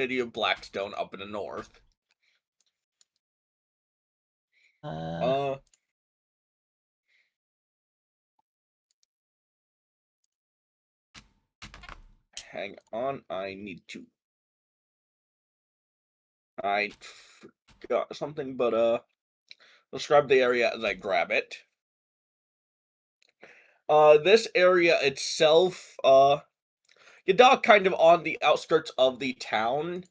city of Blackstone up in the north. Hang on, I forgot something, but describe the area as I grab it. This area itself, you dock kind of on the outskirts of the town,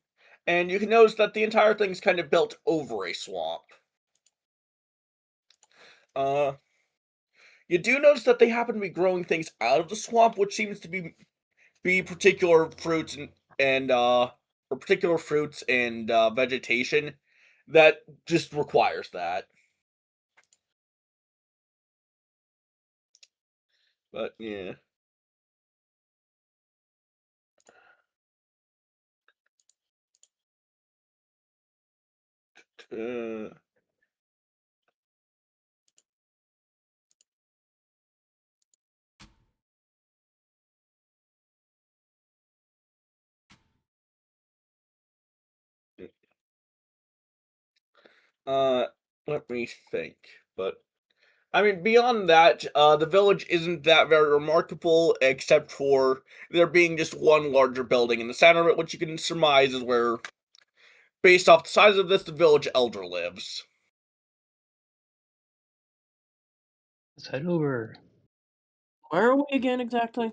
and you can notice that the entire thing's kind of built over a swamp. You do notice that they happen to be growing things out of the swamp, which seems to be particular fruits and vegetation that just requires that. But yeah. Let me think. But I mean, beyond that, the village isn't that very remarkable, except for there being just one larger building in the center of it, which you can surmise is where, based off the size of this, the village elder lives. Let's head over. Where are we again exactly?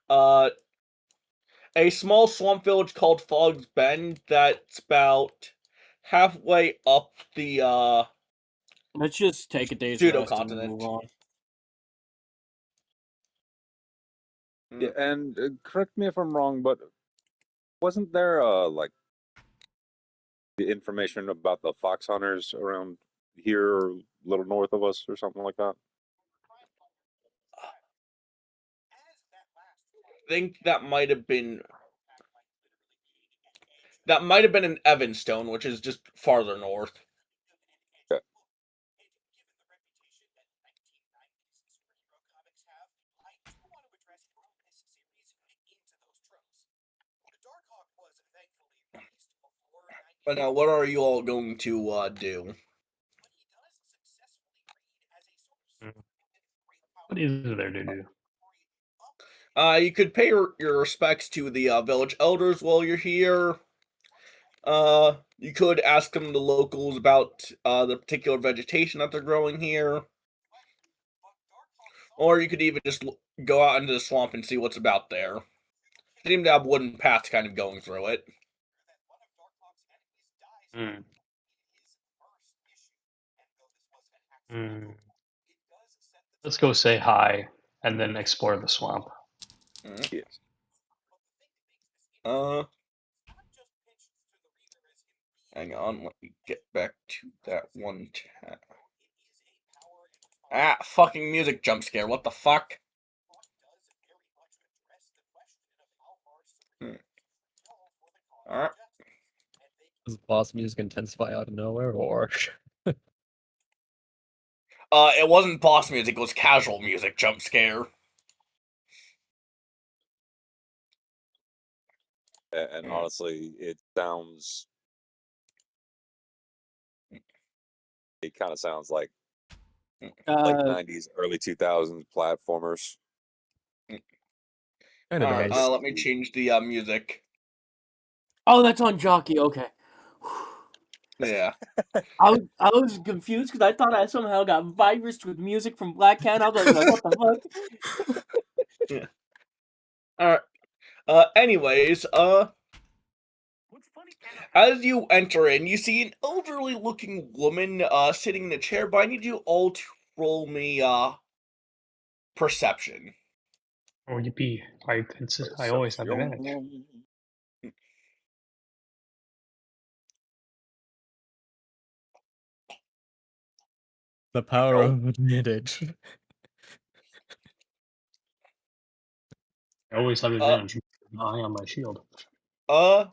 A small swamp village called Fog's Bend that's about halfway up the Let's just take a day's rest and move pseudo-continent. on. Yeah, and correct me if I'm wrong, but wasn't there like the information about the fox hunters around here or a little north of us or something like that? I think that might have been in Evanstone, which is just farther north. Okay. But now, what are you all going to do? What is there to do? You could pay your respects to the village elders while you're here. You could ask them, the locals, about the particular vegetation that they're growing here. Or you could even just go out into the swamp and see what's about there. They seem to have wooden paths kind of going through it. Let's go say hi and then explore the swamp. Yes. Hang on, let me get back to that one tab. Ah, fucking music jump scare, what the fuck? Alright. Does boss music intensify out of nowhere, or? It wasn't boss music, it was casual music jump scare. And honestly, it sounds... It kind of sounds like late 90s, early 2000s platformers. Alright, let me change the music. Oh, that's on Jockey, okay. Yeah. I was confused because I thought I somehow got virused with music from Black Cat. I was like, what the fuck? Yeah. Alright. Anyways, as you enter in, you see an elderly looking woman sitting in a chair, but I need you all to roll me perception. Oh, yippee. I always have advantage. The power of advantage. I always have advantage. Eye on my shield. I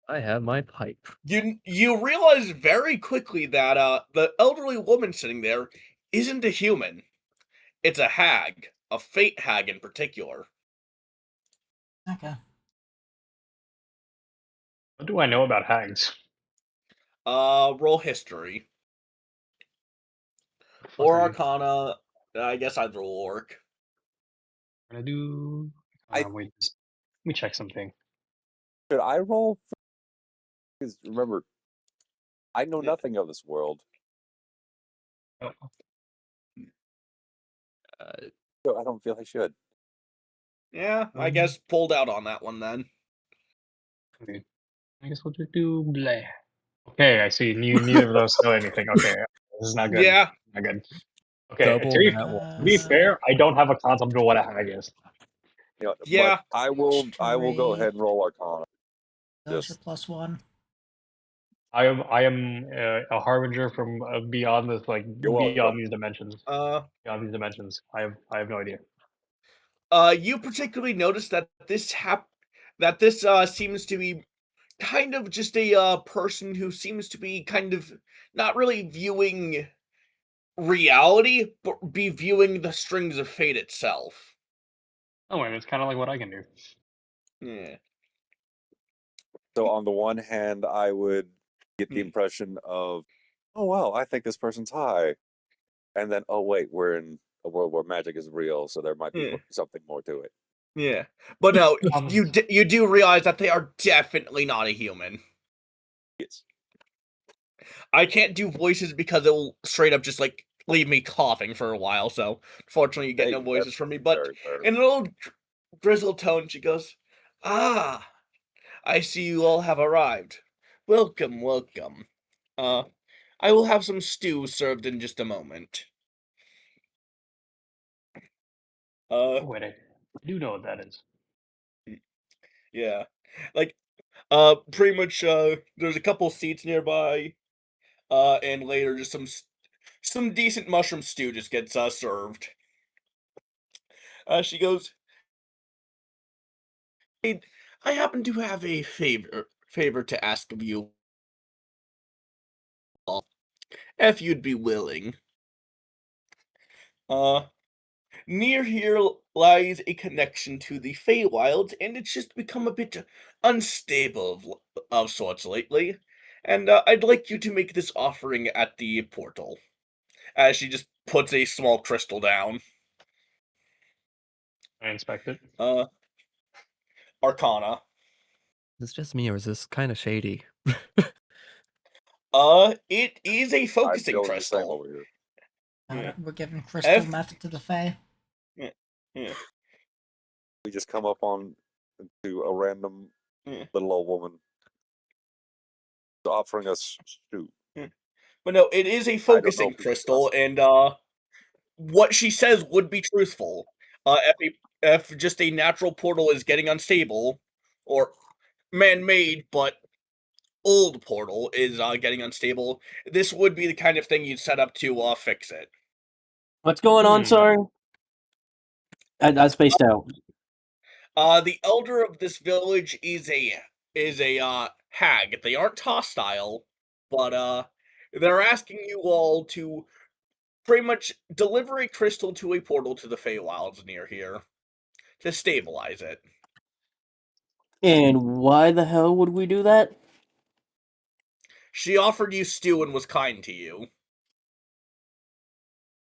have my pipe. You realize very quickly that the elderly woman sitting there isn't a human. It's a hag, a fate hag in particular. Okay. do I know about hags? Roll history. Or Arcana. I guess either will work. Gonna do. Wait, let me check something. Should I roll? Because remember, I know Yeah. nothing of this world, Oh, so I don't feel I should. Yeah, I guess pulled out on that one then. okay. I guess we'll just do bleh. Okay, I see. Neither of those know anything. Okay, this is not good. Yeah. Not good. Okay, Double to that be one. fair, I don't have a concept of what a hag is. You know, Yeah. but I will go History. ahead and roll Arcana. Those Just are +1. I am a harbinger from beyond this, like You're welcome. beyond these dimensions. Uh, Beyond these dimensions, I have no idea. you particularly notice that this seems to be kind of just a person who seems to be kind of not really viewing reality, but be viewing the strings of fate itself. Oh, and it's kind of like what I can do. Yeah. so on the one hand, I would get the impression of, oh wow, I think this person's high, and then oh wait, we're in a world where magic is real, so there might be Yeah. something more to it. Yeah. But no, Um, you do realize that they are definitely not a human. Yes. I can't do voices because it will straight up just like leave me coughing for a while. So fortunately, you get Hey, no voices that's from me. But very fair. in an old grizzled tone, she goes, "Ah, I see you all have arrived. Welcome, welcome. I will have some stew served in just a moment." wait, I do know what that is. Yeah, like pretty much there's a couple seats nearby, and later just some decent mushroom stew just gets served. She goes, "Hey, I happen to have a favor to ask of you, all, if you'd be willing. Uh, Near here lies a connection to the Feywilds, and it's just become a bit unstable of sorts lately. And I'd like you to make this offering at the portal." As she just puts a small crystal down. I inspect it. Arcana. Is this just me or is this kind of shady? It is a I'm focusing feeling the same crystal. over here. Yeah. We're giving crystal F- method to the Fae. Yeah. We just come up on to a random Yeah. little old woman offering us stew. But no, it is a I don't know focusing if we can crystal, trust it. and what she says would be truthful. If just a natural portal is getting unstable, or man-made but old portal is getting unstable, this would be the kind of thing you'd set up to fix it. What's going on, sorry? I spaced out. The elder of this village is a hag. They aren't hostile, but they're asking you all to pretty much deliver a crystal to a portal to the Feywilds near here to stabilize it. And why the hell would we do that? She offered you stew and was kind to you.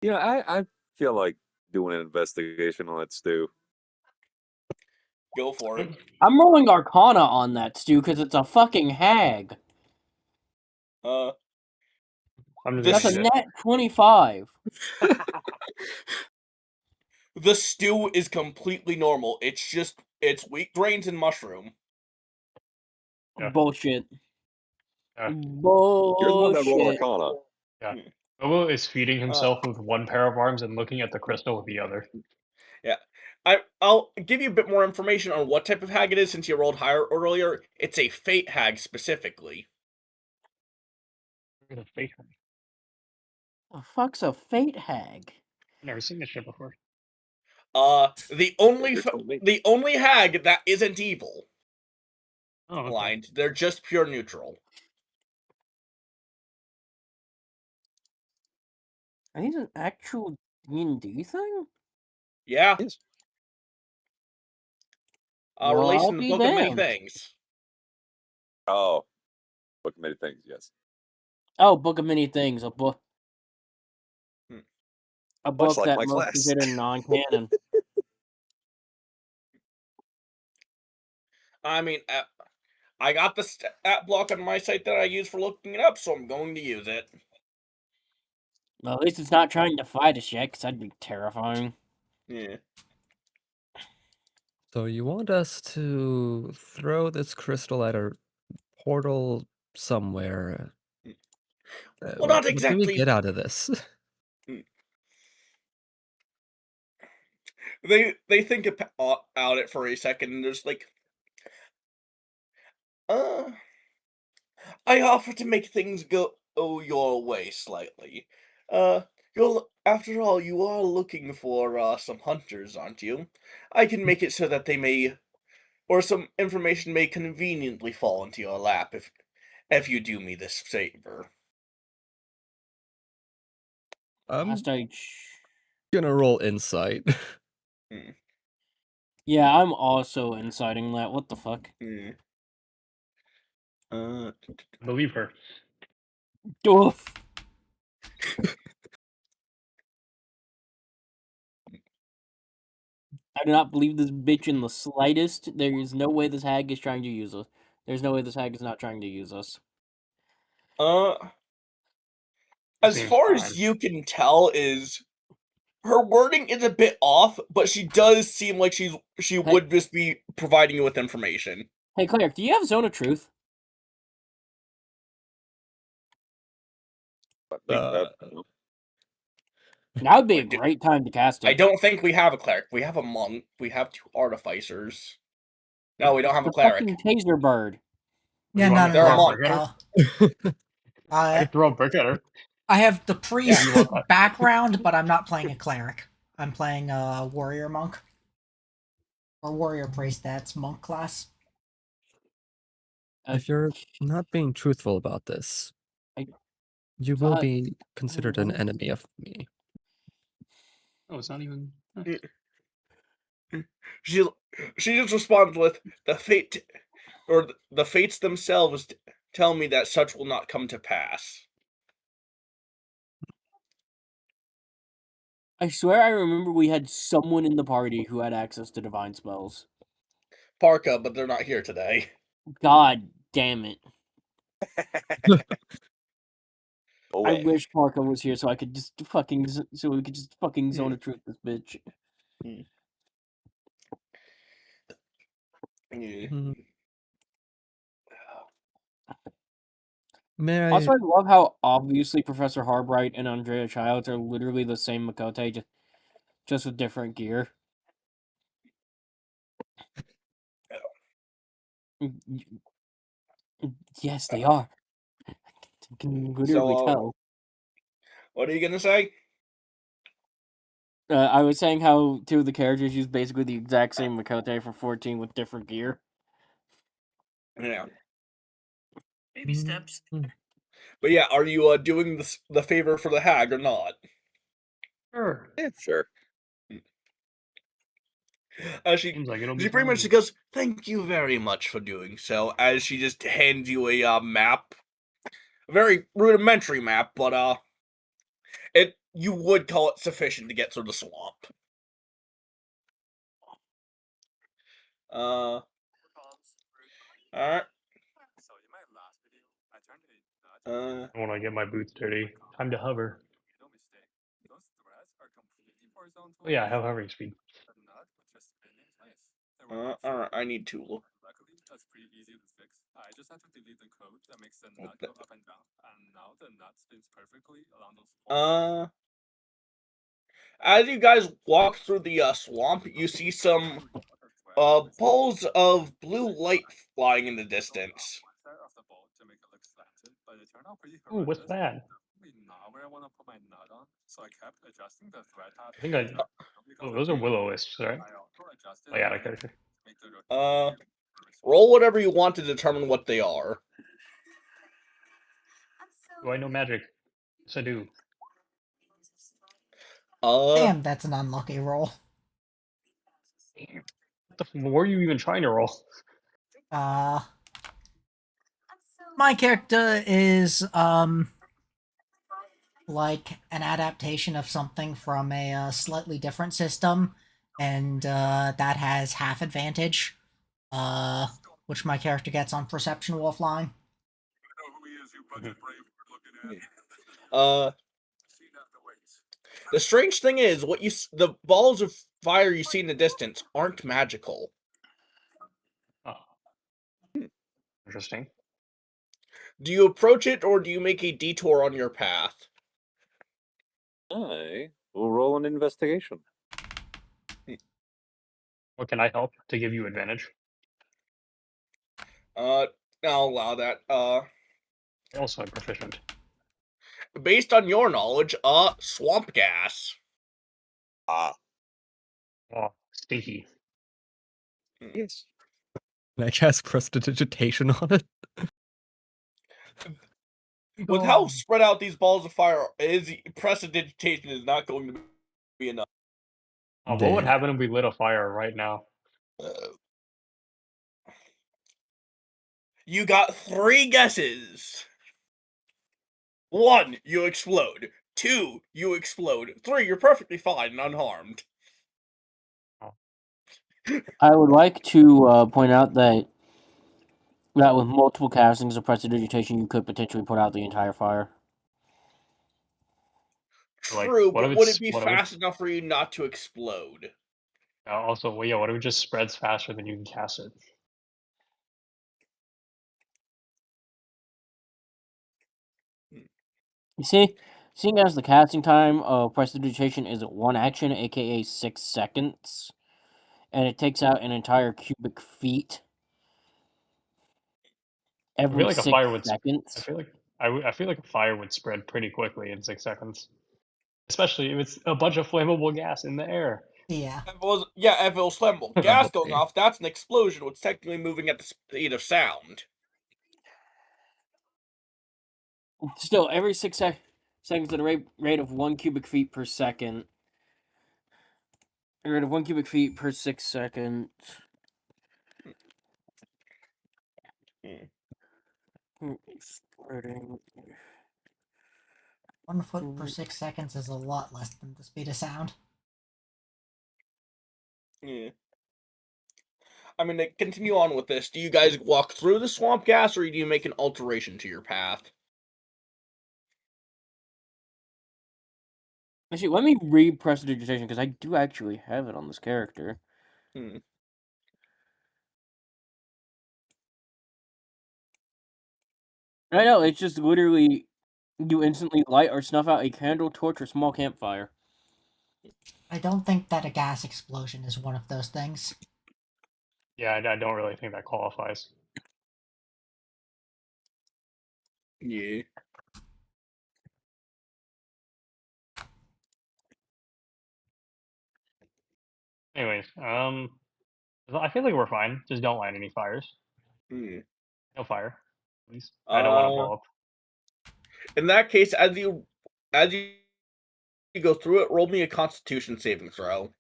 Yeah, I feel like doing an investigation on that stew. Go for it. I'm rolling Arcana on that, Stu, because it's a fucking hag. I'm just That's gonna a eat it. net 25. The stew is completely normal. It's wheat grains and mushroom. Yeah. Bullshit. Yeah. You're the one that rolled Bullshit. Arcana. Yeah. Bobo is feeding himself with one pair of arms and looking at the crystal with the other. Yeah. I'll give you a bit more information on what type of hag it is since you rolled higher earlier. It's a fate hag specifically. Look at the fate hag. The fuck's a fate hag? I've never seen this shit before. The only You're telling me. the only hag that isn't evil. Oh, okay. Blind. They're just pure neutral. Are these an actual D&D thing? Yeah. Yes. Well, Released I'll in the be book of many damned. things. Oh, book many things. Yes. Oh, Book of Many Things, a book. Hmm. A Much book like that my most class. consider non-canon. I mean, I got the stat block on my site that I use for looking it up, so I'm going to use it. Well, at least it's not trying to fight us yet, because that'd be terrifying. Yeah. So you want us to throw this crystal at a portal somewhere? Well, not What do we exactly. get out of this? They think out it for a second, and there's like, I offer to make things go your way slightly. After all, you are looking for some hunters, aren't you? I can make it so that they may, or some information may conveniently fall into your lap if you do me this favor. I'm Last I... gonna roll insight. Hmm. Yeah, I'm also inciting that. What the fuck? Hmm. Believe her. Oof. I do not believe this bitch in the slightest. There is no way this hag is trying to use us. There's no way this hag is not trying to use us. As Seems far fine. as you can tell, is her wording is a bit off, but she does seem like she would just be providing you with information. Hey, Cleric, do you have Zone of Truth? I think that. That would be a I do- great time to cast it. I don't think we have a cleric. We have a monk. We have 2 artificers. No, we don't have a The cleric. fucking Taser Bird. Yeah, You want no, me no, to throw a no. brick at her? I could throw a brick at her. I have the Yeah, priest you want that? background, but I'm not playing a cleric. I'm playing a warrior monk. Or warrior priest, that's monk class. If you're not being truthful about this, I you will thought- be considered an what? enemy of me. Oh, it's not even. She just responds with the fate, or the fates themselves tell me that such will not come to pass. I swear I remember we had someone in the party who had access to divine spells. Parka, but they're not here today. God damn it. No I way. wish Parka was here so I could just fucking so we could just fucking Zone of Truth this bitch. Yeah. Hmm. May I? Also, I love how obviously Professor Harbright and Andrea Childs are literally the same Makote, just with different gear. Yes, they are. I can literally So, tell. what are you gonna say? I was saying how 2 of the characters use basically the exact same Makote for 14 with different gear. Yeah. Baby steps. But yeah, are you doing the favor for the hag or not? Sure. Yeah, sure. She Seems like it'll be pretty much fine. goes, "Thank you very much for doing so," as she just hands you a map, a very rudimentary map, but you would call it sufficient to get through the swamp. All right. I want to get my boots dirty. Time to hover. Oh yeah, I have hovering speed. All right. I need to look. As you guys walk through the swamp, you see some balls of blue light flying in the distance. Ooh, what's that? I think I. Oh, those are will-o-wisps, right? Oh yeah, that character. Roll whatever you want to determine what they are. Do I know magic? Yes, I do. Damn, that's an unlucky roll. What the? What were you even trying to roll? My character is like an adaptation of something from a slightly different system, and that has half advantage, which my character gets on perception while flying. The strange thing is, the balls of fire you see in the distance aren't magical. Oh. Interesting. Do you approach it, or do you make a detour on your path? I will roll an investigation. What can I help to give you advantage? I'll allow that. I also am proficient. Based on your knowledge, swamp gas. Ah, Oh, stinky. yes. Can I cast prestidigitation on it? With how spread out these balls of fire is, prestidigitation is not going to be enough. Oh, what would Damn. happen if we lit a fire right now? You got 3 guesses. 1, you explode. 2, you explode. 3, you're perfectly fine and unharmed. I would like to point out that with multiple castings of prestidigitation, you could potentially put out the entire fire. Like, True, what if but would it's it be what if fast enough for you not to explode? also, well, yeah, what if it just spreads faster than you can cast it? You see, seeing as the casting time of prestidigitation is 1 action, aka 6 seconds, and it takes out an entire cubic feet I every feel like a 6 fire would. I seconds. feel like I feel like a fire would spread pretty quickly in 6 seconds, especially if it's a bunch of flammable gas in the air. Yeah. If it was flammable gas going off, that's an explosion. It's technically moving at the speed of sound. Still, every 6 seconds at a rate of 1 cubic feet per second. A rate of 1 cubic feet per 6 seconds. Spreading. 1 foot per 6 seconds is a lot less than the speed of sound. Yeah. I mean, to continue on with this, do you guys walk through the swamp gas, or do you make an alteration to your path? Actually, let me read prestidigitation because I do actually have it on this character. Hmm. I know, it's just literally you instantly light or snuff out a candle, torch, or small campfire. I don't think that a gas explosion is one of those things. Yeah, I don't really think that qualifies. Yeah. Anyways, I feel like we're fine. Just don't light any fires. Hmm. No fire, please. I don't want to blow up. In that case, as you go through it, roll me a Constitution saving throw.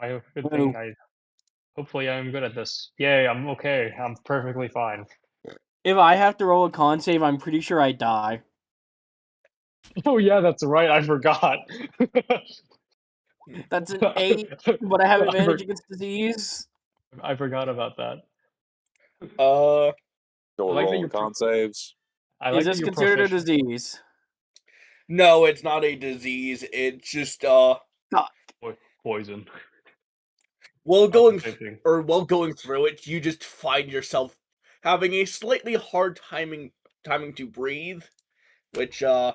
I have a good thing. Hopefully I'm good at this. Yay, I'm okay. I'm perfectly fine. If I have to roll a con save, I'm pretty sure I die. Oh yeah, that's right. I forgot. That's an 8, but I have I advantage against disease. forgot about that. So I we're like that rolling you're con saves. I Is like that this you're considered a proficient. disease? No, it's not a disease. It's just God. Poison. while Not the going same thing. while going through it, you just find yourself having a slightly hard timing to breathe, which I'm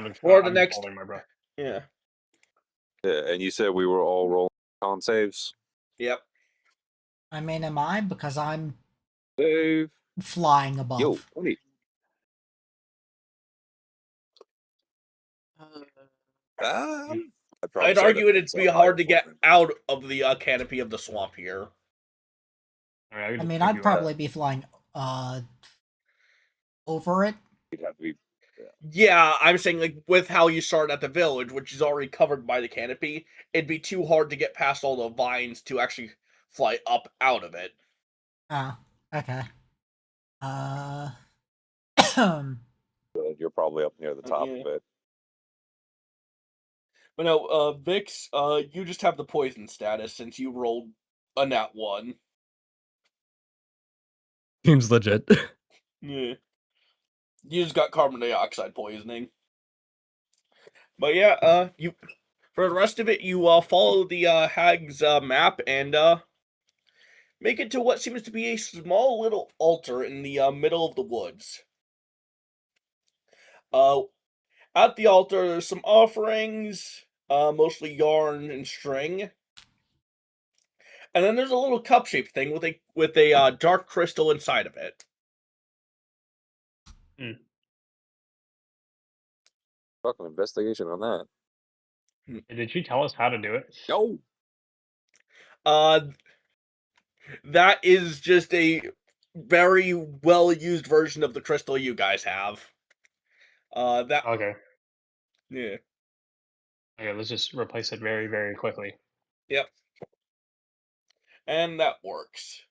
just for the I'm just next holding my breath. yeah. Yeah, and you said we were all rolling con saves. Yep. I mean, am I? Because I'm Save. flying above. Yo, 20. I probably I'd said argue it it'd be so hard to high get for me. out of the canopy of the swamp here. I I mean, I'd probably be flying over it. You'd have to be. Yeah, I'm saying like with how you start at the village, which is already covered by the canopy, it'd be too hard to get past all the vines to actually fly up out of it. Okay. You're probably up near the top Yeah. of it. But no, Vix, you just have the poison status since you rolled a nat 1. Seems legit. Yeah. You just got carbon dioxide poisoning. But yeah, you for the rest of it, you follow the hag's map and make it to what seems to be a small little altar in the middle of the woods. At the altar, there's some offerings, mostly yarn and string, and then there's a little cup-shaped thing with a dark crystal inside of it. Fucking investigation on that. Did she tell us how to do it? No. That is just a very well used version of the crystal you guys have. That Okay. yeah. Okay, let's just replace it very, very quickly. Yep. And that works.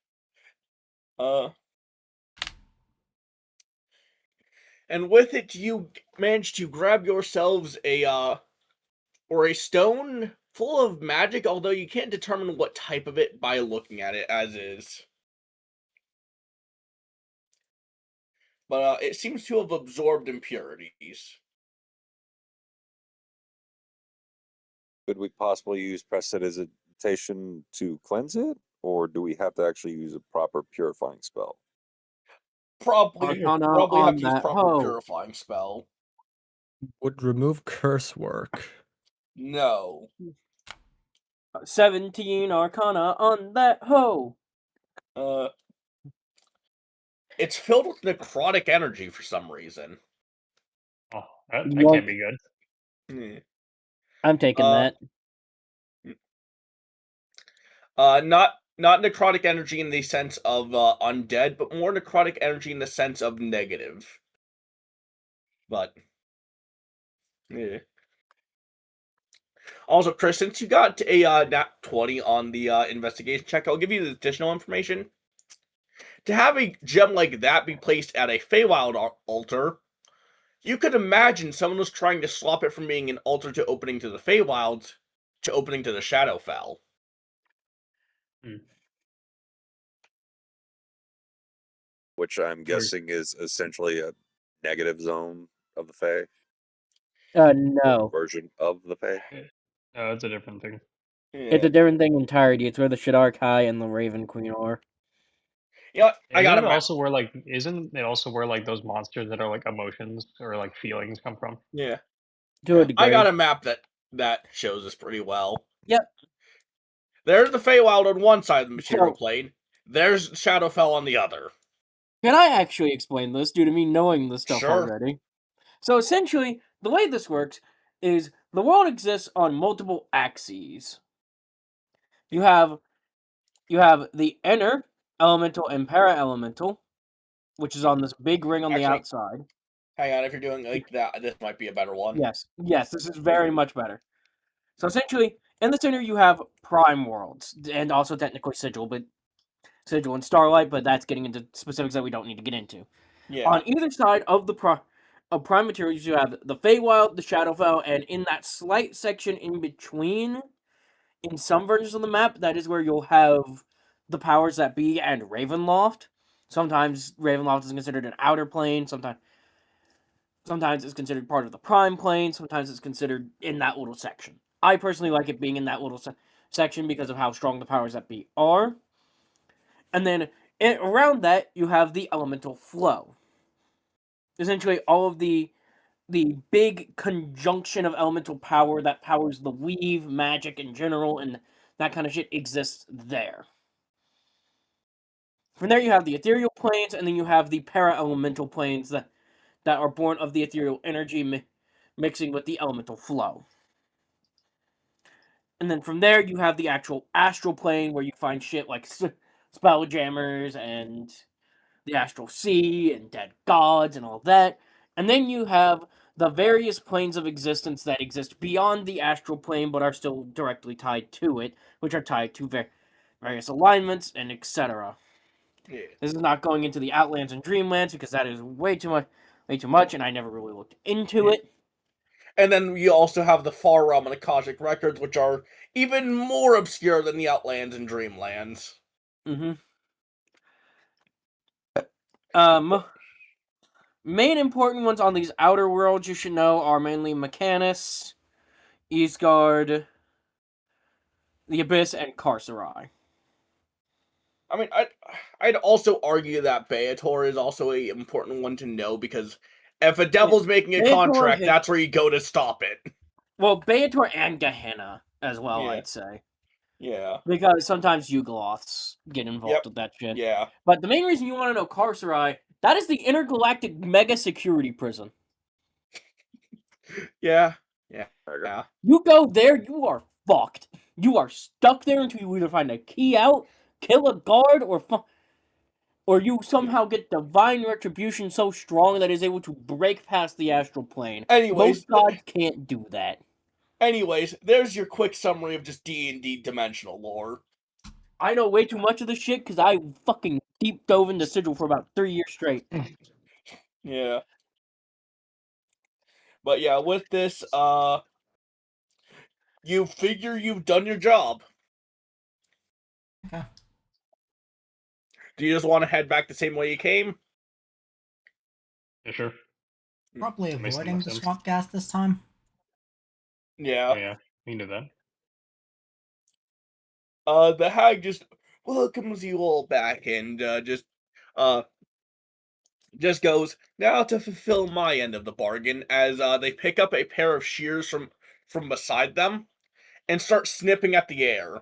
And with it, you manage to grab yourselves a stone full of magic, although you can't determine what type of it by looking at it as is. But it seems to have absorbed impurities. Could we possibly use prestidigitation to cleanse it? Or do we have to actually use a proper purifying spell? Probably Arcana have on to use that proper hoe. purifying spell. Would remove curse work? No. 17 Arcana on that hoe. It's filled with necrotic energy for some reason. Oh, that Yoink. can't be good. Hmm. I'm taking that. Not necrotic energy in the sense of undead, but more necrotic energy in the sense of negative. But yeah. Also, Chris, since you got a nat 20 on the investigation check, I'll give you the additional information. To have a gem like that be placed at a Feywild altar, you could imagine someone was trying to swap it from being an altar to opening to the Feywilds to opening to the Shadowfell. Which I'm guessing is essentially a negative zone of the Fae. No. Version of the Fae. No, it's a different thing. Yeah. It's a different thing entirely. It's where the Shadar Kai and the Raven Queen are. You know what? I got Isn't a it map. also where like isn't it also where like those monsters that are like emotions or like feelings come from? Yeah. To a degree. I got a map that shows this pretty well. Yep. There's the Feywild on one side of the material So- plane. There's Shadowfell on the other. Can I actually explain this due to me knowing this stuff Sure. already? So essentially, the way this works is the world exists on multiple axes. You have the inner elemental and para-elemental, which is on this big ring on the Actually- outside. Hang on, if you're doing like that, this might be a better one. Yes, this is very much better. So essentially, in the center you have prime worlds, and also technically Sigil and Starlight, but that's getting into specifics that we don't need to get into. Yeah. On either side of the prime materials, you have the Feywild, the Shadowfell, and in that slight section in between, in some versions of the map, that is where you'll have the powers that be and Ravenloft. Sometimes Ravenloft is considered an outer plane, sometimes it's considered part of the prime plane, sometimes it's considered in that little section. I personally like it being in that little section because of how strong the powers that be are. And then around that, you have the elemental flow. Essentially, all of the big conjunction of elemental power that powers the weave, magic in general, and that kind of shit exists there. From there, you have the ethereal planes, and then you have the para-elemental planes that are born of the ethereal energy mixing with the elemental flow. And then from there, you have the actual astral plane, where you find shit like spelljammers and the astral sea and dead gods and all that. And then you have the various planes of existence that exist beyond the astral plane, but are still directly tied to it, which are tied to various alignments and etc. Yeah. This is not going into the Outlands and Dreamlands because that is way too much, and I never really looked into Yeah. it. And then you also have the Far Realm and Akashic Records, which are even more obscure than the Outlands and Dreamlands. Mm-hmm. Main important ones on these outer worlds you should know are mainly Mechanus, Eastgard, the Abyss, and Carcerai. I mean, I'd also argue that Beator is also a important one to know, because if a devil's making a Beator contract, has- that's where you go to stop it. Well, Beator and Gehenna as well, Yeah. I'd say. Yeah. Because sometimes Yugoloths get involved Yep. with that shit. Yeah. But the main reason you want to know Carcerai, that is the intergalactic mega security prison. Yeah. Okay. Yeah. You go there, you are fucked. You are stuck there until you either find a key out, kill a guard, or you somehow get divine retribution so strong that is able to break past the astral plane. Anyways, Most gods can't do that. There's your quick summary of just D&D dimensional lore. I know way too much of this shit because I fucking deep dove into Sigil for about 3 years straight. Yeah. But yeah, with this, you figure you've done your job. Okay. Do you just want to head back the same way you came? Yeah, sure. Probably That makes the avoiding most the sense. swamp gas this time. Yeah. Oh yeah, we can do that. The hag just welcomes you all back and just goes, now to fulfill my end of the bargain, as they pick up a pair of shears from beside them and start snipping at the air.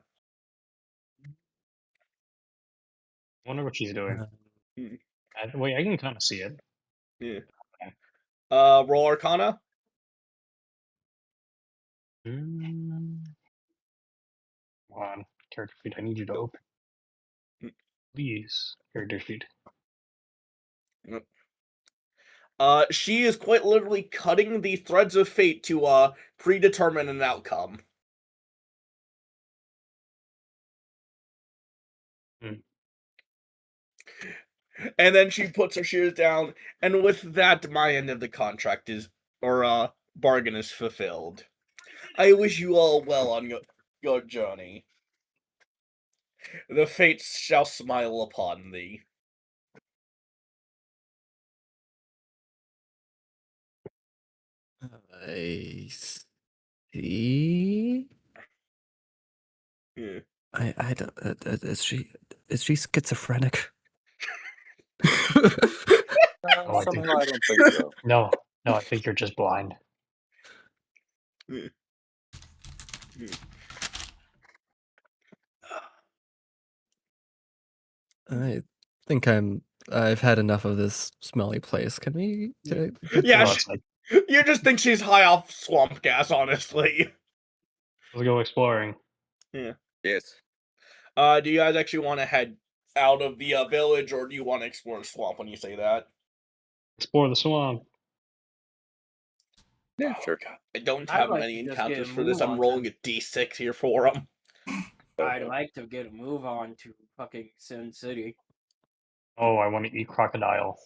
Wonder what she's doing. Hmm. Wait, I can kind of see it. Yeah. Okay. Roll Arcana. Mm. Come on, character sheet. I need you to open. Please, character sheet. She is quite literally cutting the threads of fate to predetermine an outcome. Hmm. And then she puts her shears down, and with that, my end of the contract bargain is fulfilled. I wish you all well on your journey. The fates shall smile upon thee. I see. Yeah. I don't. Is she schizophrenic? Oh, I think Somehow I don't think so. no, I think you're just blind. Yeah. Yeah. I think I've had enough of this smelly place. Can we get Yeah, Go to- outside. you just think she's high off swamp gas, honestly. Let's go exploring. Yeah. Yes. Do you guys actually want to head out of the village, or do you want to explore the swamp when you say that? Explore the swamp. Yeah, Oh, sure. God. I don't I'd have like many to just get encounters a for this. move I'm on rolling them. a d6 here for them. I'd like to get a move on to fucking Sin City. Oh, I want to eat crocodile.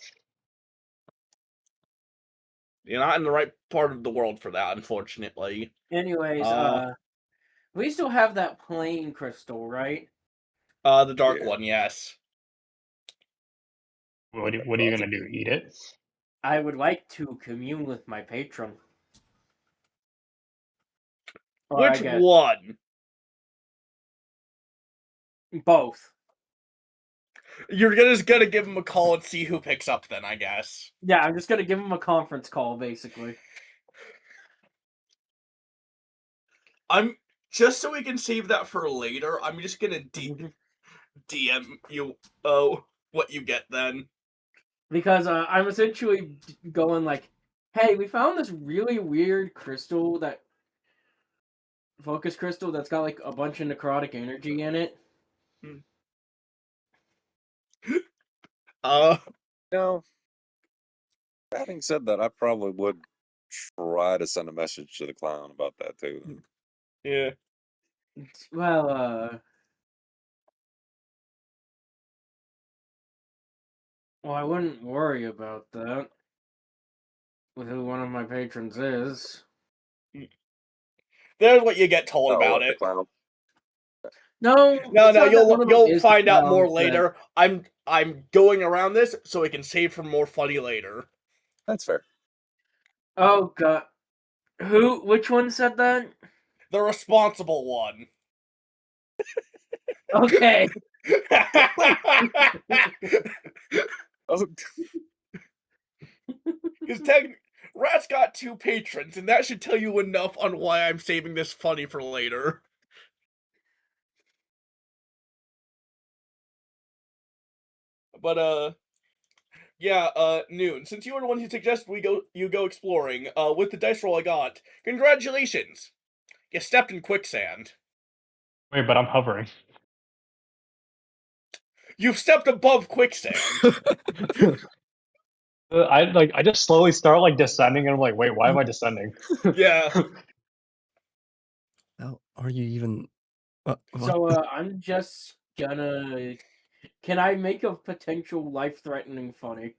You're not in the right part of the world for that, unfortunately. Anyways, we still have that plane crystal, right? The dark Yeah. one, yes. What are you gonna do? Eat it? I would like to commune with my patron. Or I Which guess one? both. You're just gonna give him a call and see who picks up then, I guess. Yeah, I'm just gonna give him a conference call, basically. I'm just so we can save that for later. I'm just gonna DM you what you get then. Because I'm essentially going like, hey, we found this really weird crystal focus crystal that's got like a bunch of necrotic energy in it. No. Having said that, I probably would try to send a message to the clown about that too. Yeah. Well, Well, I wouldn't worry about that with who one of my patrons is. There's what you get told Oh, about what, the it. clown? No, No, it's no, not that one of them you'll is the find out clown, more but- later. I'm going around this so we can save for more funny later. That's fair. Oh god, who? Which one said that? The responsible one. Okay. Oh, Because Rat's got 2 patrons, and that should tell you enough on why I'm saving this funny for later. But yeah, Noon. Since you were the one who suggested you go exploring, with the dice roll I got, congratulations! You stepped in quicksand. Wait, but I'm hovering. You've stepped above quicksand. I just slowly start like descending, and I'm like, wait, why am I descending? Yeah. How are you even? What? So I'm just gonna. Can I make a potential life-threatening funny?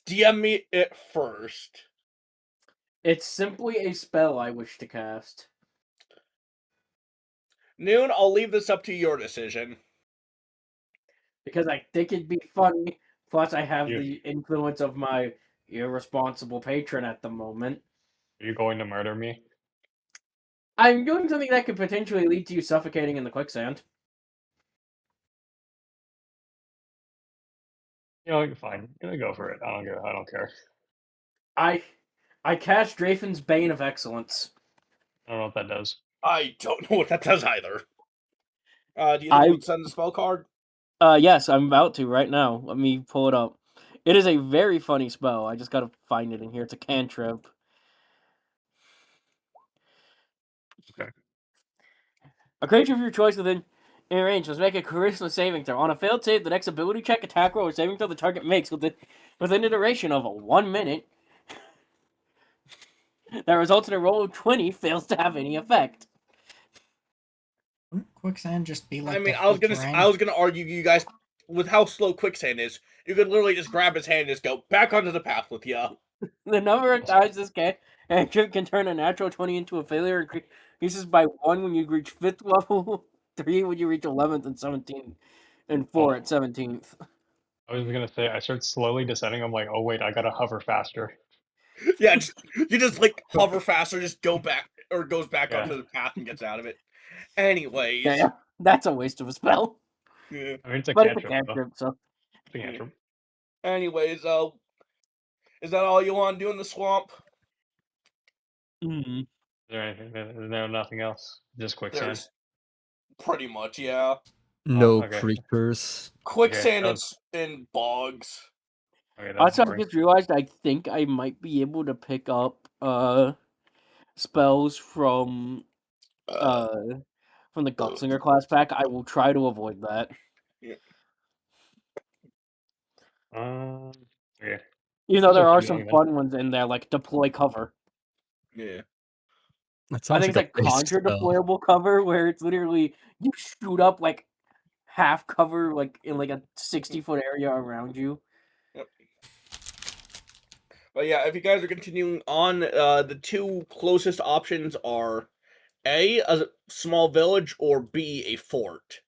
DM me it first. It's simply a spell I wish to cast. Noon, I'll leave this up to your decision. Because I think it'd be funny. Plus, I have You- the influence of my irresponsible patron at the moment. Are you going to murder me? I'm doing something that could potentially lead to you suffocating in the quicksand. You know, fine. I'm gonna go for it. I don't care. I cast Draven's Bane of Excellence. I don't know what that does. I don't know what that does either. Do you think you would send the spell card? Yes, I'm about to right now. Let me pull it up. It is a very funny spell. I just gotta find it in here. It's a cantrip. Okay. A creature of your choice within range must make a charisma saving throw. On a failed save, the next ability check, attack roll, or saving throw the target makes within a duration of 1 minute that results in a roll of 20 fails to have any effect. Wouldn't quicksand just be like I mean, difficult terrain? I was gonna argue you guys with how slow quicksand is. You could literally just grab his hand and just go back onto the path with you. The number of times this cantrip can turn a natural 20 into a failure increases by 1 when you reach 5th level, 3 when you reach 11th, and 17, and 4 at 17th. I was gonna say I start slowly descending. I'm like, oh wait, I gotta hover faster. Yeah, you just like hover faster, just go back or goes back Yeah. onto the path and gets out of it. Anyways, Yeah, that's a waste of a spell. yeah. I mean, it's a But it's a cantrip. Though. cantrip, so. It's a cantrip. Anyways, is that all you want to do in the swamp? Mm. Is there anything? Is there nothing else? Just quicksand. There's pretty much, yeah. No okay. creepers. Quicksand that and, was- and bogs. Okay, that's Also, I boring. just realized I think I might be able to pick up spells from the Gunslinger class pack. I will try to avoid that. Okay. Even though Those are there are pretty some even. fun ones in there, like deploy cover. Yeah. That I sounds think like it's a like basic conjure spell. deployable cover, where it's literally you shoot up like half cover, like in like a 60-foot area around you. Yep. But yeah, if you guys are continuing on, the 2 closest options are a small village, or B, a fort.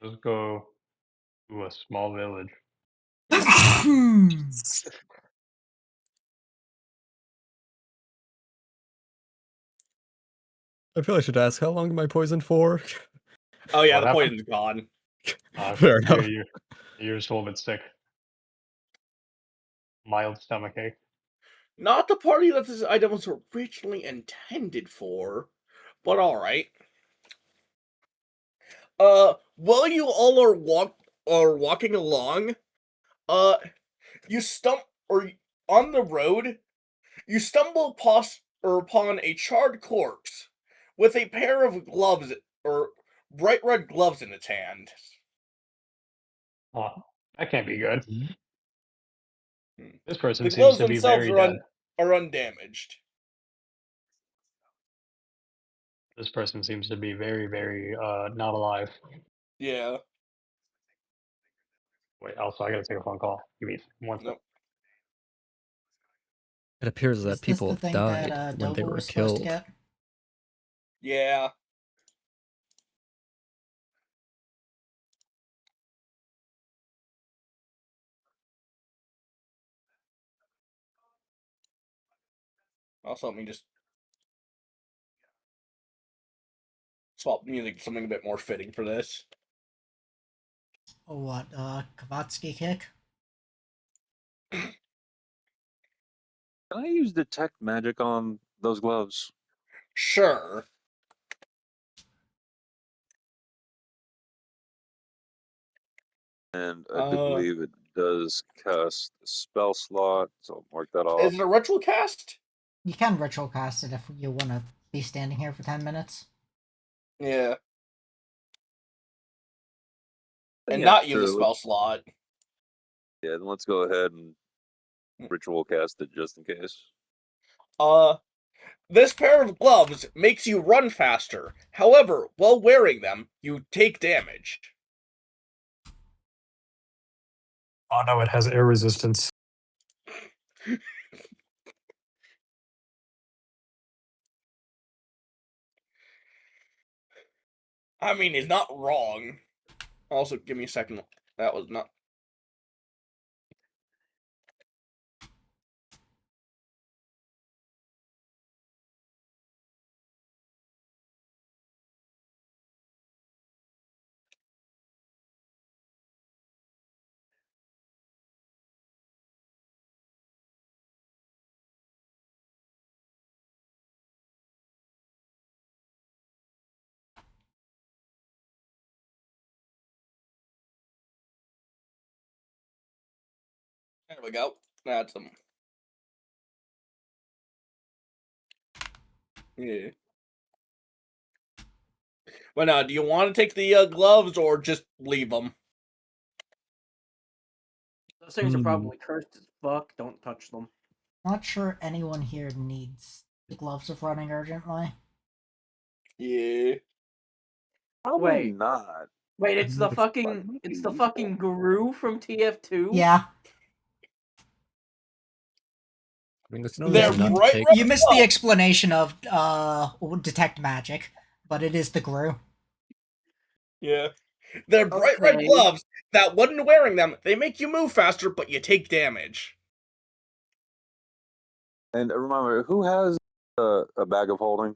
Let's go to a small village. I feel I should ask, how long am I poisoned for? Oh yeah, What the happened? poison's gone. Fair enough. You're just a little bit sick. Mild stomachache. Not the party that this item was originally intended for, but alright. While you all are walking along, you on the road, you stumble upon a charred corpse with a pair of gloves, or bright red gloves, in its hand. Oh, that can't be good. Hmm. This person The seems gloves to be themselves very dead. are undamaged. This person seems to be very, very not alive. Yeah. Wait, also I gotta take a phone call. Give me 1 second. Nope. It appears Is that this people the have thing died that when they Dover were was supposed to killed. get? Yeah. Also, let me just swap music to something a bit more fitting for this. Oh, what? Kavatsky kick? Can I use detect magic on those gloves? Sure. And I do believe it does cast a spell slot, so I'll mark that off. Is it a ritual cast? You can ritual cast it if you want to be standing here for 10 minutes. Yeah. And Yeah, not use a sure, spell slot. Yeah, then let's go ahead and ritual cast it just in case. This pair of gloves makes you run faster. However, while wearing them, you take damage. Oh no, it has air resistance. I mean, he's not wrong. Also, give me a second. That was not... There we go. That's them. Yeah. But now, do you want to take the gloves or just leave them? Those things are probably cursed as fuck. Don't touch them. Not sure anyone here needs the gloves of running urgently. Yeah. Probably Wait. not. Wait, it's the But fucking might be it's the useful. fucking guru from TF2? Yeah. I mean, there's no They're reason not to bright take. red You missed the gloves. explanation of detect magic, but it is the Gru. Yeah. They're bright red Okay. gloves that, when wearing them, they make you move faster, but you take damage. And remember, who has a bag of holding?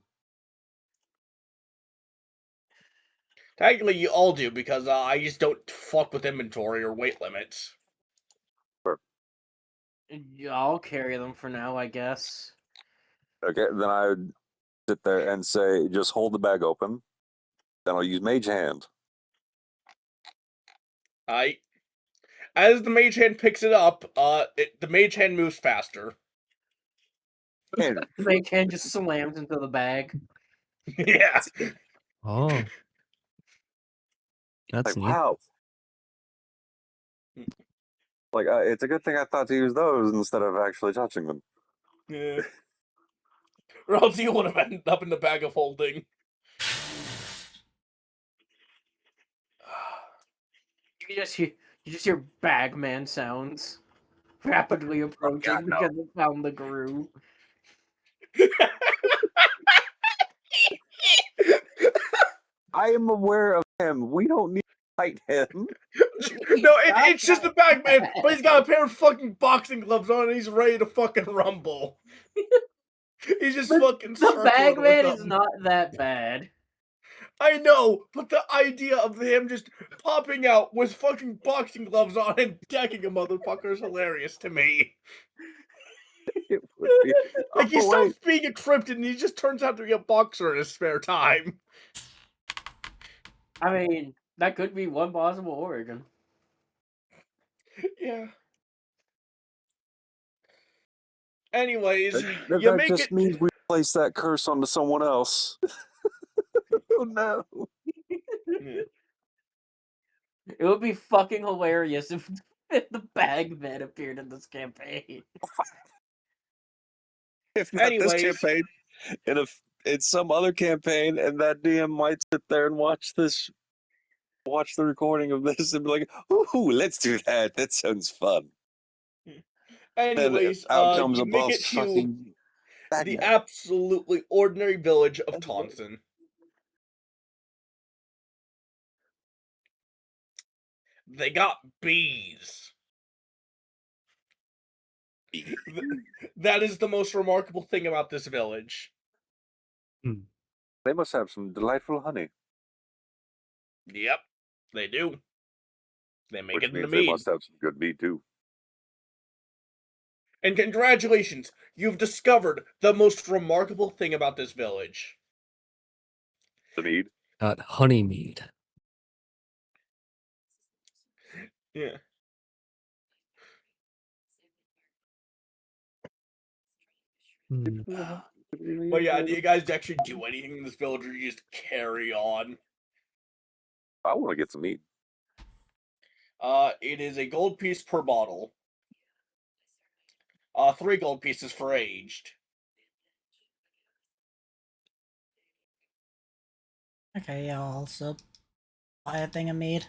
Technically, you all do, because I just don't fuck with inventory or weight limits. Yeah, I'll carry them for now, I guess. Okay, then I would sit there and say, just hold the bag open. Then I'll use Mage Hand. As the mage hand picks it up, the mage hand moves faster. And The mage hand just slams into the bag. Yeah. Oh, that's like, neat. wow. Like, it's a good thing I thought to use those instead of actually touching them. Yeah. Or else you would have ended up in the bag of holding. You just hear bagman sounds rapidly approaching no. because it found the guru. I am aware of him. We don't need to fight him. No, it's just the bagman, but he's got a pair of fucking boxing gloves on and he's ready to fucking rumble. He's just fucking The circling bagman with is them. not that bad. I know, but the idea of him just popping out with fucking boxing gloves on and decking a motherfucker is hilarious to me. It would be. Like, he Oh, wait. stops being a cryptid and he just turns out to be a boxer in his spare time. I mean, that could be one possible origin. Yeah. Anyways, you That make just it... means we place that curse onto someone else. Oh, no. It would be fucking hilarious if the bagman appeared in this campaign. If not this Anyways. campaign, in it's some other campaign, and that DM might sit there and watch the recording of this and be like, "Ooh, let's do that. That sounds fun." Then Anyways, out comes you a make buff it to fucking the magnet. absolutely ordinary village of That's right. Taunton. They got bees. That is the most remarkable thing about this village. They must have some delightful honey, Yep, they do. They make which it into means they mead. must have some good meat too. And congratulations, you've discovered the most remarkable thing about this village. The mead. Got honey mead. Yeah. Hmm. But yeah, do you guys actually do anything in this village, or you just carry on? I want to get some meat. It is a gold piece per bottle. 3 gold pieces for aged. Okay, yeah, I'll also buy a thing of mead.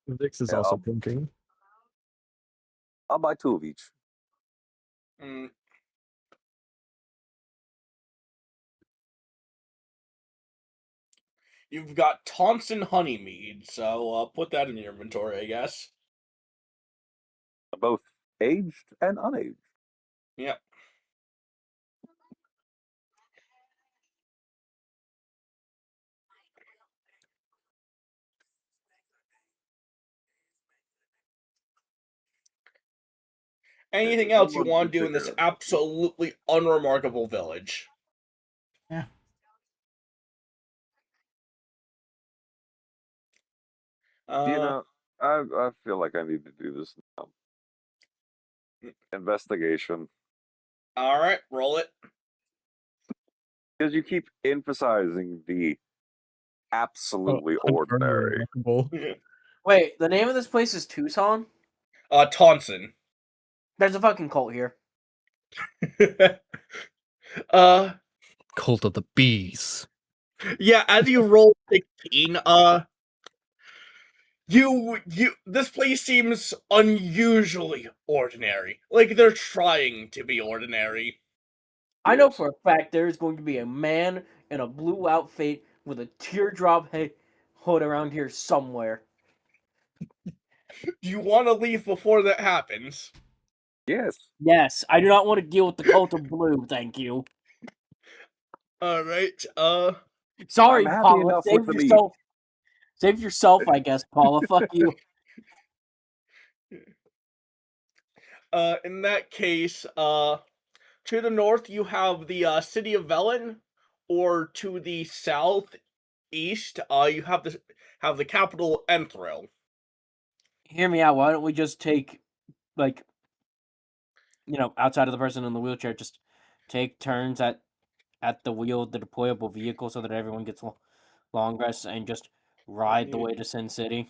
Vix is Yeah, also drinking. I'll buy 2 of each. Mm. You've got Thompson honey mead, so put that in your inventory, I guess. Both aged and unaged. Yep. Anything else you want to do in this absolutely unremarkable village? Yeah. I feel like I need to do this now. Investigation. All right, roll it. Because you keep emphasizing the absolutely Confirm ordinary. remarkable. Wait, the name of this place is Tucson? Taunton. There's a fucking cult here. uh, Cult of the bees. yeah. As you roll 16, this place seems unusually ordinary. Like they're trying to be ordinary. I know Yes. for a fact there is going to be a man in a blue outfit with a teardrop hood around here somewhere. Do you want to leave before that happens? Yes. Yes, I do not want to deal with the cult of blue, thank you. All right. Sorry, I'm happy Paula, enough with save the meat. yourself. Save yourself, I guess, Paula. Fuck you. In that case, to the north you have the city of Velen, or to the southeast, you have the capital Enthro. Hear me out. Why don't we just take, like, outside of the person in the wheelchair, just take turns at the wheel of the deployable vehicle so that everyone gets long rests and just ride the way to Sin City.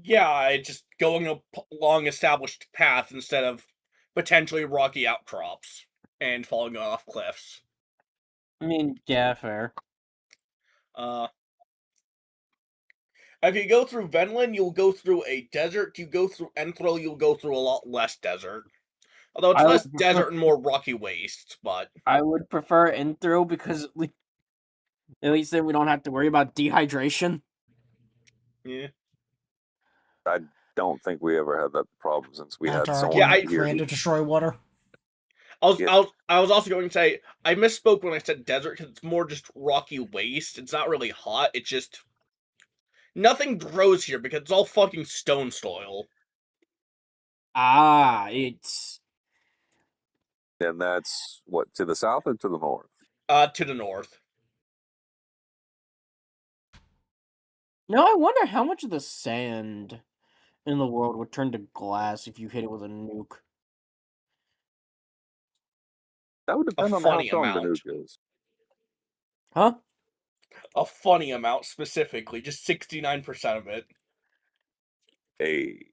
Yeah, just going a long established path instead of potentially rocky outcrops and falling off cliffs. I mean, yeah, fair. If you go through Venlin, you'll go through a desert. You go through Enthro, you'll go through a lot less desert. Although it's I would less prefer- desert and more rocky wastes, but I would prefer Enthro because at least then we don't have to worry about dehydration. yeah. I don't think we ever had that problem since we After had our someone team here. created to destroy water. I was also going to say I misspoke when I said desert because it's more just rocky waste. It's not really hot. It's just nothing grows here because it's all fucking stone soil. It's And that's what, to the south or to the north? To the north. I wonder how much of the sand in the world would turn to glass if you hit it with a nuke. That would A depend on how funny strong the amount. nuke is. Huh? A funny amount specifically, just 69% of it. Hey.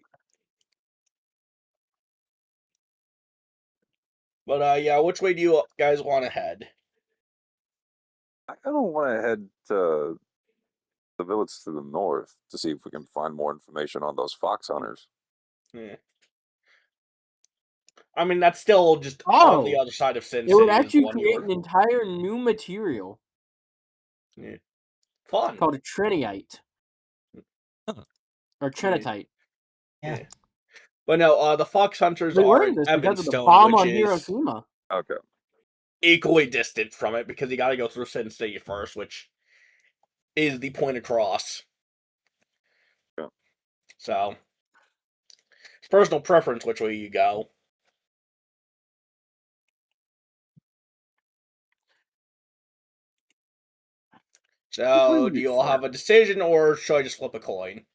But yeah, which way do you guys want to head? I don't want to head to the village to the north to see if we can find more information on those fox hunters. Yeah. I mean, that's still just on the Oh! other side of Sin It would City. Is the actually one you create were. an entire new material Yeah. Fun. called a Triniite. Huh. Or Trinitite. Yeah. Yeah. But no, the fox hunters We are learned in this because of the Evanstone, bomb which on is Hiroshima. Okay. equally distant from it because you got to go through Sin City first, which is the point across. Yeah. So, it's personal preference which way you go. Which way So, would do be you all have far? a decision, or should I just flip a coin?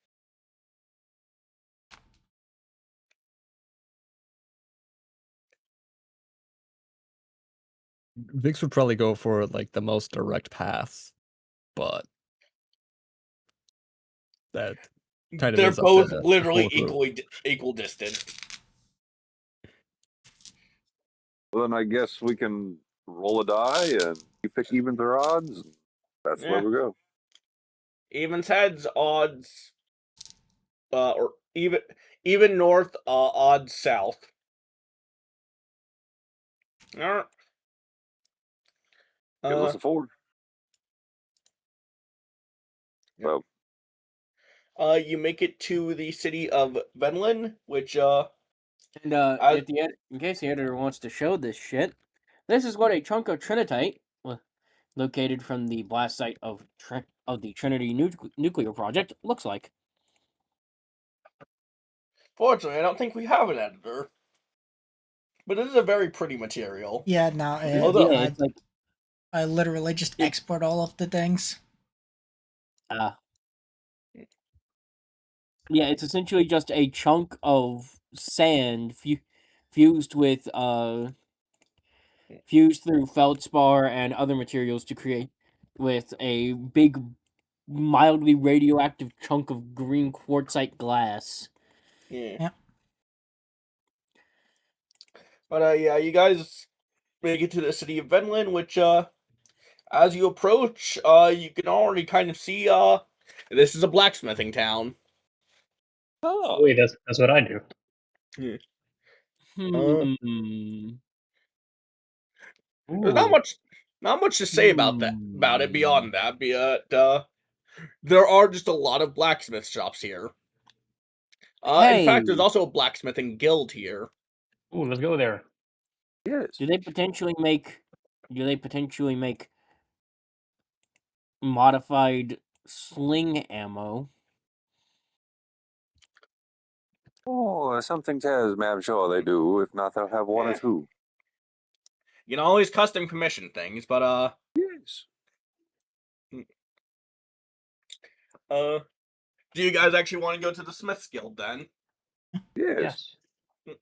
Vix would probably go for like the most direct path, but that kind of They're is up to both the literally whole group. equal distant. Well, then I guess we can roll a die and you pick evens or odds. And that's where Yeah. we go. Evens heads, odds, or even north, odds south. Alright. Give us a 4. Yep. So, You make it to the city of Venlin, which And I- in case the editor wants to show this shit, this is what a chunk of Trinitite, located from the blast site of the Trinity nuclear project, looks like. fortunately I don't think we have an editor, but it is a very pretty material. Yeah, no, Although- Yeah, it's like I literally just It- export all of the things. yeah, it's essentially just a chunk of sand fused with fused through feldspar and other materials to create with a big mildly radioactive chunk of green quartzite glass. Yeah. Yep. But yeah, you guys make it to the city of Venlin, which as you approach, you can already kind of see this is a blacksmithing town. oh, Wait, that's what I do. Hmm. There's not much to say about it beyond that. But there are just a lot of blacksmith shops here. In fact, there's Hey. also a blacksmithing guild here. Ooh, let's go there. yes. Do they potentially make modified sling ammo? Oh, something says, ma'am, sure they do. If not, they'll have one or Yeah. two. You can always custom commission things, but Yes. do you guys actually want to go to the Smith's Guild then? Yes. Yes.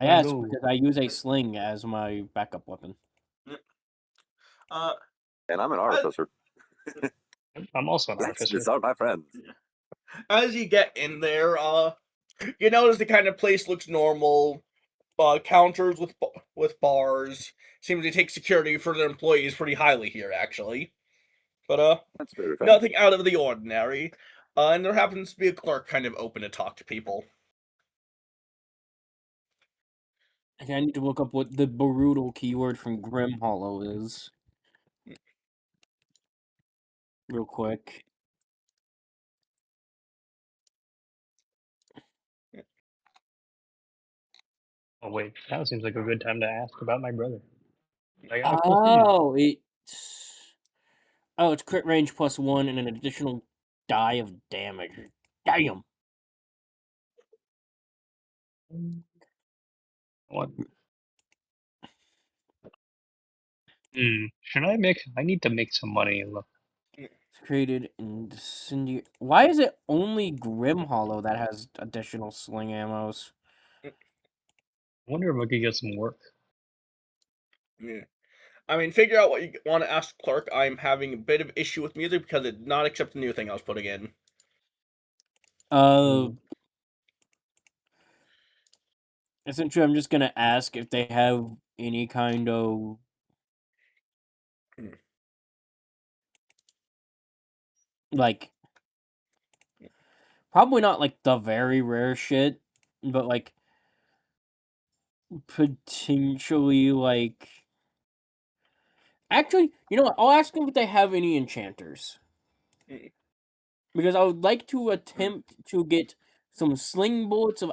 Yes, go. because I use a sling as my backup weapon. Uh, And I'm an artificer. I'm also an Yes, artificer. these are my friends. as you get in there, you notice the kind of place looks normal. Counters with bars. Seems they take security for their employees pretty highly here, actually. But That's very fun. nothing out of the ordinary. And there happens to be a clerk kind of open to talk to people. Okay, I need to look up what the brutal keyword from Grim Hollow is. Real quick. Oh wait, now seems like a good time to ask about my brother. I got a question. It's crit range +1 and an additional die of damage. Damn. What? Should I make? I need to make some money. Look, It's created in Why is it only Grim Hollow that has additional sling ammos? I wonder if I could get some work. Yeah. I mean, figure out what you want to ask clerk. I'm having a bit of issue with music because it did not accept the new thing I was putting in. Essentially, I'm just gonna ask if they have any kind of like probably not like the very rare shit, but like potentially like actually, you know what? I'll ask them if they have any enchanters. Because I would like to attempt to get some sling bullets of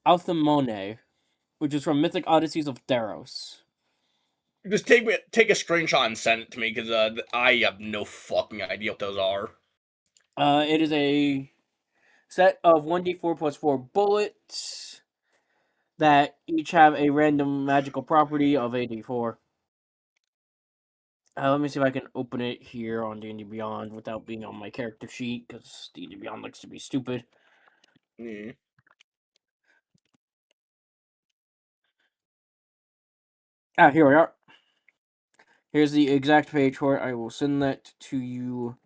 Althemone, which is from Mythic Odysseys of Theros. Just take a screenshot and send it to me, because I have no fucking idea what those are. It is a set of 1d4 plus 4 bullets that each have a random magical property of a d4. Let me see if I can open it here on D&D Beyond without being on my character sheet, because D&D Beyond likes to be stupid. Mm. Here we are. Here's the exact page for it. I will send that to you.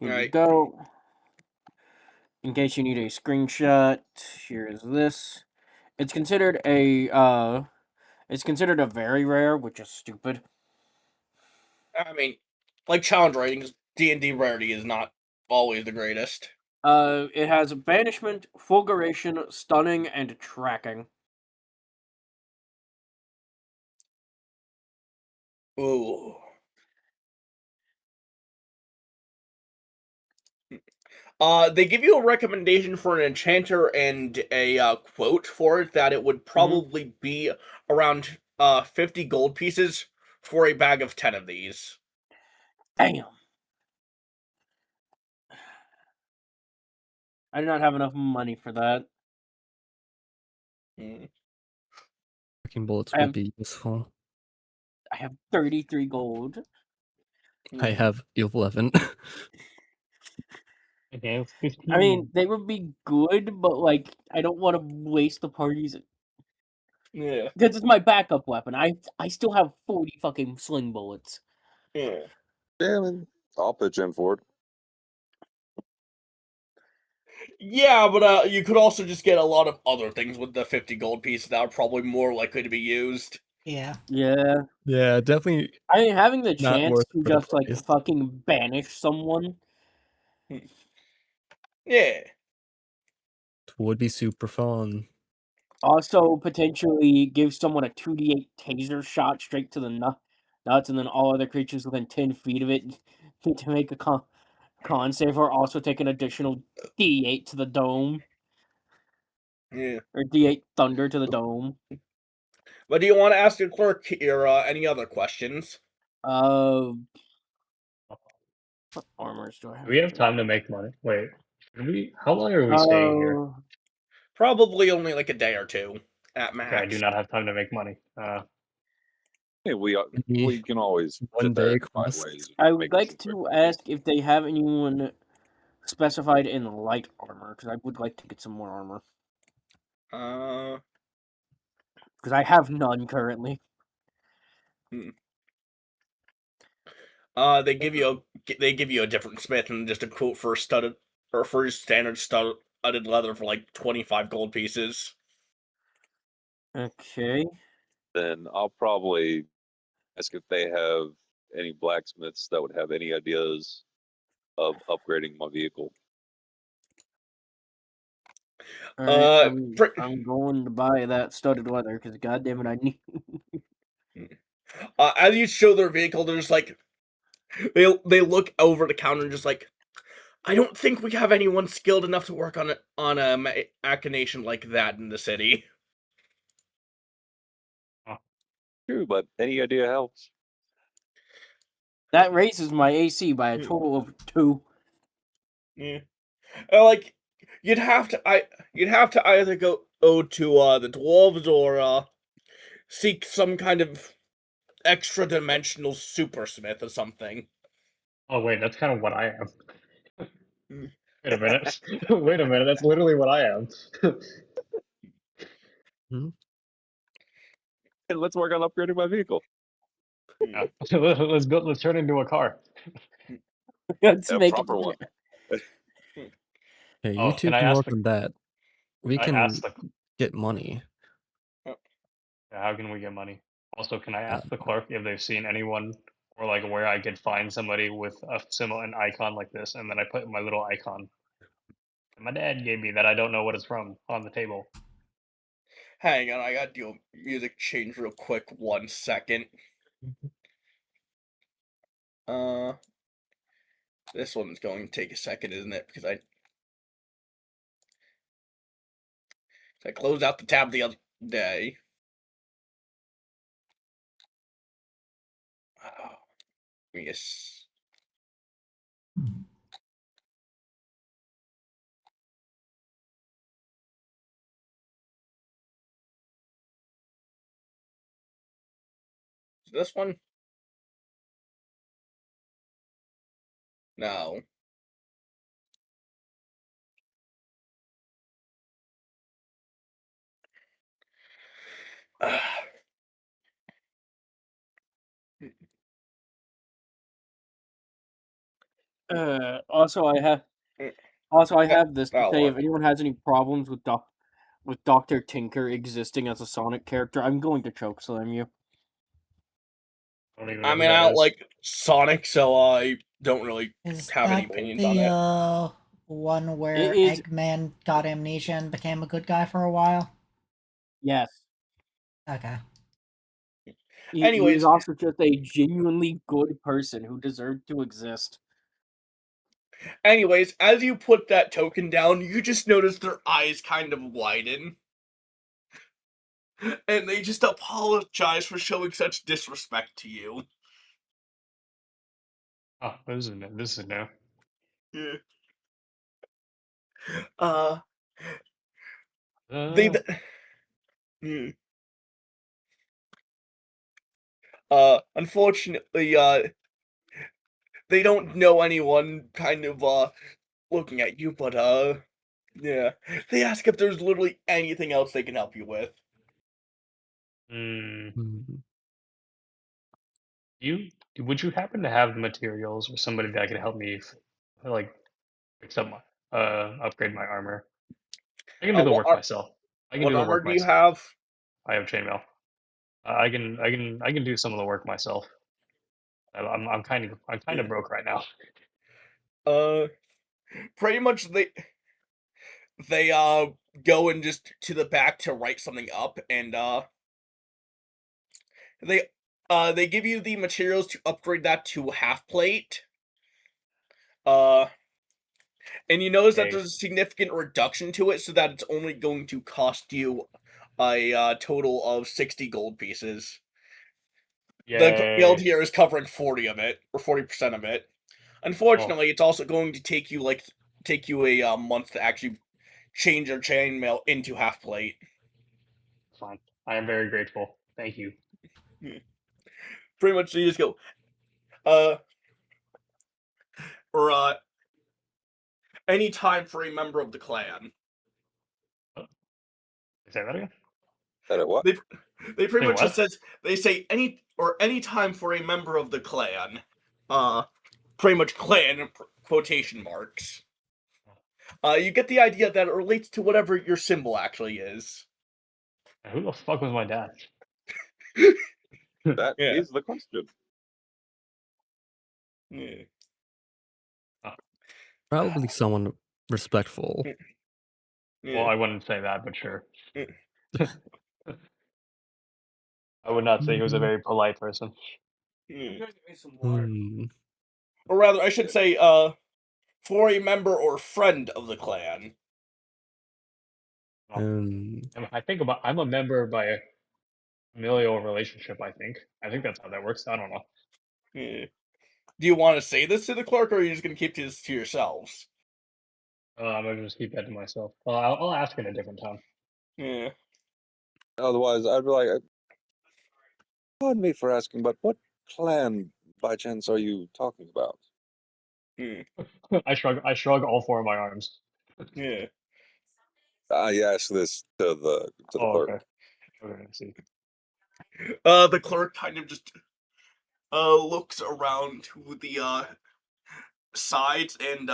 Here you Right. go. In case you need a screenshot, here is this. It's considered a very rare, which is stupid. I mean, like challenge ratings, D&D rarity is not always the greatest. It has banishment, fulguration, stunning, and tracking. Ooh. They give you a recommendation for an enchanter and a quote for it that it would probably be around 50 gold pieces for a bag of 10 of these. Damn. I do not have enough money for that. Mm. Tracking bullets I would have- be useful. I have 33 gold. I have 11. Okay, 15. I mean, they would be good, but like, I don't want to waste the parties. Yeah. Because it's my backup weapon. I still have 40 fucking sling bullets. Yeah. Yeah, I mean, I'll pitch in for it. Yeah, but you could also just get a lot of other things with the 50 gold pieces that are probably more likely to be used. Yeah. Yeah. Yeah, definitely I mean, having the not chance worth to for the just like price. fucking banish someone. Yeah. It would be super fun. Also, potentially give someone a 2d8 taser shot straight to the nuts, and then all other creatures within 10 feet of it to make a con save, or also take an additional d8 to the dome, Yeah. or d8 thunder to the dome. But do you want to ask your clerk here any other questions? What armors do I have? Do we have time to make money? Wait, how long are we staying here? Probably only like a day or two at max. Okay, I do not have time to make money. Hey, we can always One sit there day and find quest. ways. Of I would making like some quick to money. ask if they have anyone specified in light armor, because I would like to get some more armor. Because I have none currently. They give you a different smith and just a quote for studded or for standard studded leather for like 25 gold pieces. Okay. Then I'll probably ask if they have any blacksmiths that would have any ideas of upgrading my vehicle. Alright, I'm going to buy that studded leather, because goddamn it, I need... As you show their vehicle, they're just like they look over the counter and just like, I don't think we have anyone skilled enough to work on a machination like that in the city. True, but any idea helps. That raises my AC by a total of 2. Yeah. Like you'd have to either go to the dwarves or seek some kind of extra dimensional supersmith or something. Oh wait, that's kind of what I am. Mm. Wait a minute. Wait a minute. That's literally what I am. And let's work on upgrading my vehicle. Yeah. Let's turn it into a car. Let's A make proper it... one. Hey, Oh, you two can I can ask work the? on that. We I can asked the. get money. How can we get money? Also, can I Uh, ask the clerk if they've seen anyone or like where I could find somebody with a similar an icon like this, and then I put my little icon that my dad gave me that I don't know what it's from on the table. Hang on, I gotta do a music change real quick. 1 second. This one's going to take a second, isn't it? Because I closed out the tab the other day. Yes. Is this one? No. Also, I have this to That'll say: if work. anyone has any problems with Doctor Tinker existing as a Sonic character, I'm going to choke slam you. I don't even I know who mean, I that don't is. like Sonic, so I don't really Is have any that opinions on the it. one where It is Eggman got amnesia and became a good guy for a while? yes. Okay. He is Anyways, also just a genuinely good person who deserved to exist. as you put that token down, you just notice their eyes kind of widen. And they just apologize for showing such disrespect to you. Oh, this is new. Yeah. They Uh, Hmm. Unfortunately, they don't know anyone kind of looking at you, but yeah. They ask if there's literally anything else they can help you with. hmm. hmm. Would you happen to have the materials or somebody that could help me like fix up my upgrade my armor? I can do the work myself. I can What do the armor work do you myself. have? I have chainmail. I can do some of the work myself. I'm kind of broke right now. Uh, Pretty much they go and just to the back to write something up, and they give you the materials to upgrade that to half plate. Uh, and you notice that Okay. there's a significant reduction to it, so that it's only going to cost you a total of 60 gold pieces. The guild Yay. here is covering 40 of it, or 40% of it. Oh, Unfortunately, it's also going to take you a month to actually change your chainmail into half plate. fine. I am very grateful. Thank you. Pretty much, you just go, uh, or any time for a member of the clan. Say that again. That it what? They pretty Say much just what? says they say any time for a member of the clan. Pretty much clan quotation marks. You get the idea that it relates to whatever your symbol actually is. Who the fuck was my dad? That Yeah. is the question. Yeah. Probably someone respectful. Well, Yeah. I wouldn't say that, but sure. Yeah. I would not say he was a very polite person. Yeah. Hmm. Or rather, I should say, for a member or friend of the clan. Well, Um, I'm a member by a familial relationship. I think that's how that works. I don't know. Yeah. Do you want to say this to the clerk, or are you just going to keep this to yourselves? I'm gonna just keep that to myself. Well, I'll ask in a different time. Yeah. Otherwise, I'd be like, pardon me for asking, but what clan, by chance, are you talking about? Yeah. I shrug all four of my arms. Yeah. I asked this to the Oh, clerk. okay. Okay, I see. The clerk kind of just looks around to the sides, and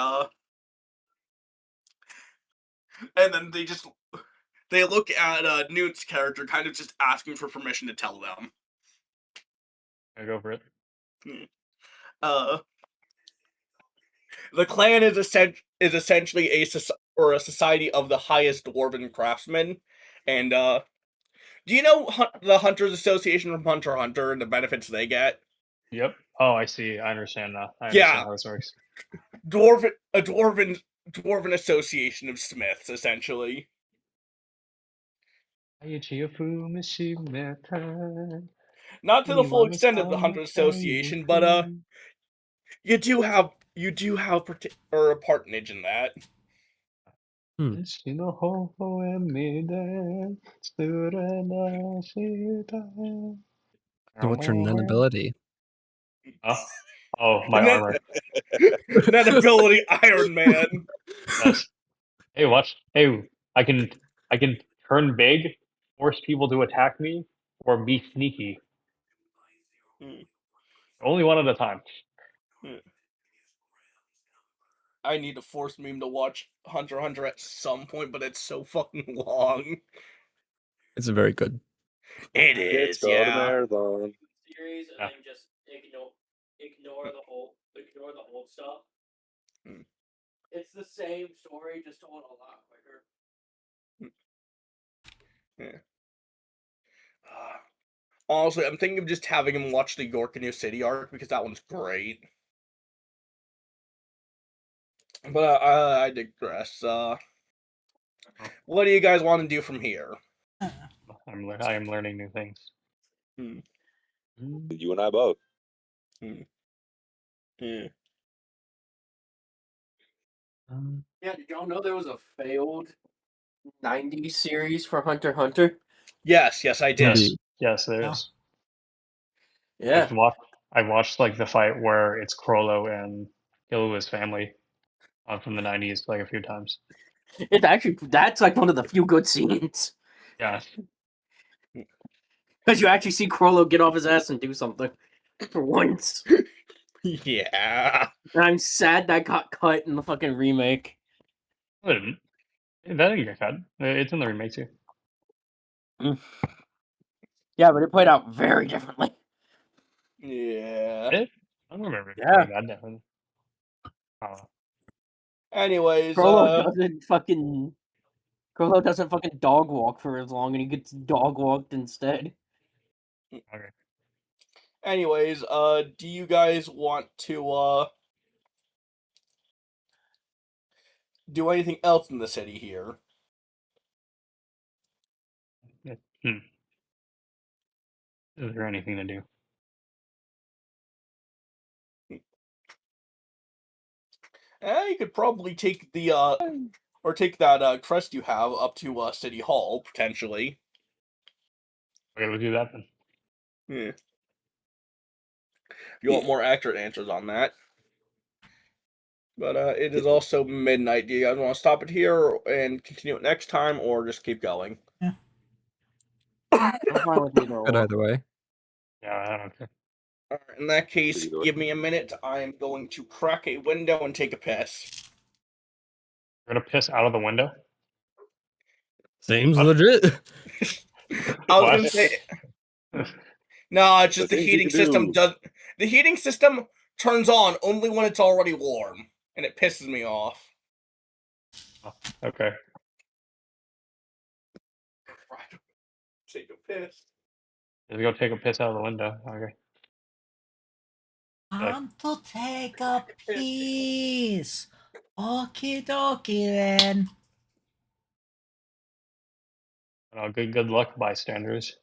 then they just they look at Newt's character, kind of just asking for permission to tell them. I go for it. Uh, the clan is essentially a society of the highest dwarven craftsmen, and do you know the Hunters Association from Hunter x Hunter and the benefits they get? Yep. Oh, I see. I understand now. I Yeah. understand how this works. Dwarven association of smiths, essentially. Not to the full extent of the Hunter Association, but you do have a partnage in that. So what's your nun ability? Huh? Oh, my armor. That ability, Iron Man. Yes. Hey, watch. Hey, I can turn big, force people to attack me, or be sneaky. Only one at a time. I need to force meme to watch Hunter x Hunter at some point, but it's so fucking long. It's very good. It It's is, called a yeah. marathon. Series and Yeah. then just ignore the old stuff. It's the same story, just told a lot quicker. Yeah. Honestly, I'm thinking of just having him watch the York and New City arc because that one's great. But I digress. What do you guys want to do from here? I am learning new things. You and I both. Yeah. Yeah, did y'all know there was a failed 90s series for Hunter x Hunter? Yes, I did. Yes, there Yeah. is. Yeah. I've watched like the fight where it's Crollo and Killua's family from the 90s like a few times. It's actually, that's like one of the few good scenes. Yeah. Because you actually see Crollo get off his ass and do something. For once. Yeah. And I'm sad that got cut in the fucking remake. That didn't get cut. It's in the remake too. Yeah, but it played out very differently. Yeah. I don't remember it Yeah. playing that different. Anyways, Crollo doesn't fucking dog walk for as long and he gets dog walked instead. Okay. Anyways, do you guys want to do anything else in the city here? Is there anything to do? You could probably take the take that crest you have up to City Hall potentially. Okay, we'll do that then. Yeah. If you want more accurate answers on that. But it is also midnight. Do you guys want to stop it here and continue it next time, or just keep going? I'm fine with either Good or. either way. Yeah, I don't care. All right, in that case, Either way. give me a minute. I am going to crack a window and take a piss. We're gonna piss out of the window. Seems What? legit. I was What? gonna say no. It's just The the things you heating can system do. does. The heating system turns on only when it's already warm, and it pisses me off. Okay. Right. Take a piss. Just go take a piss out of the window. Okay. Time to take a piece. Okie dokie then. Good luck, bystanders.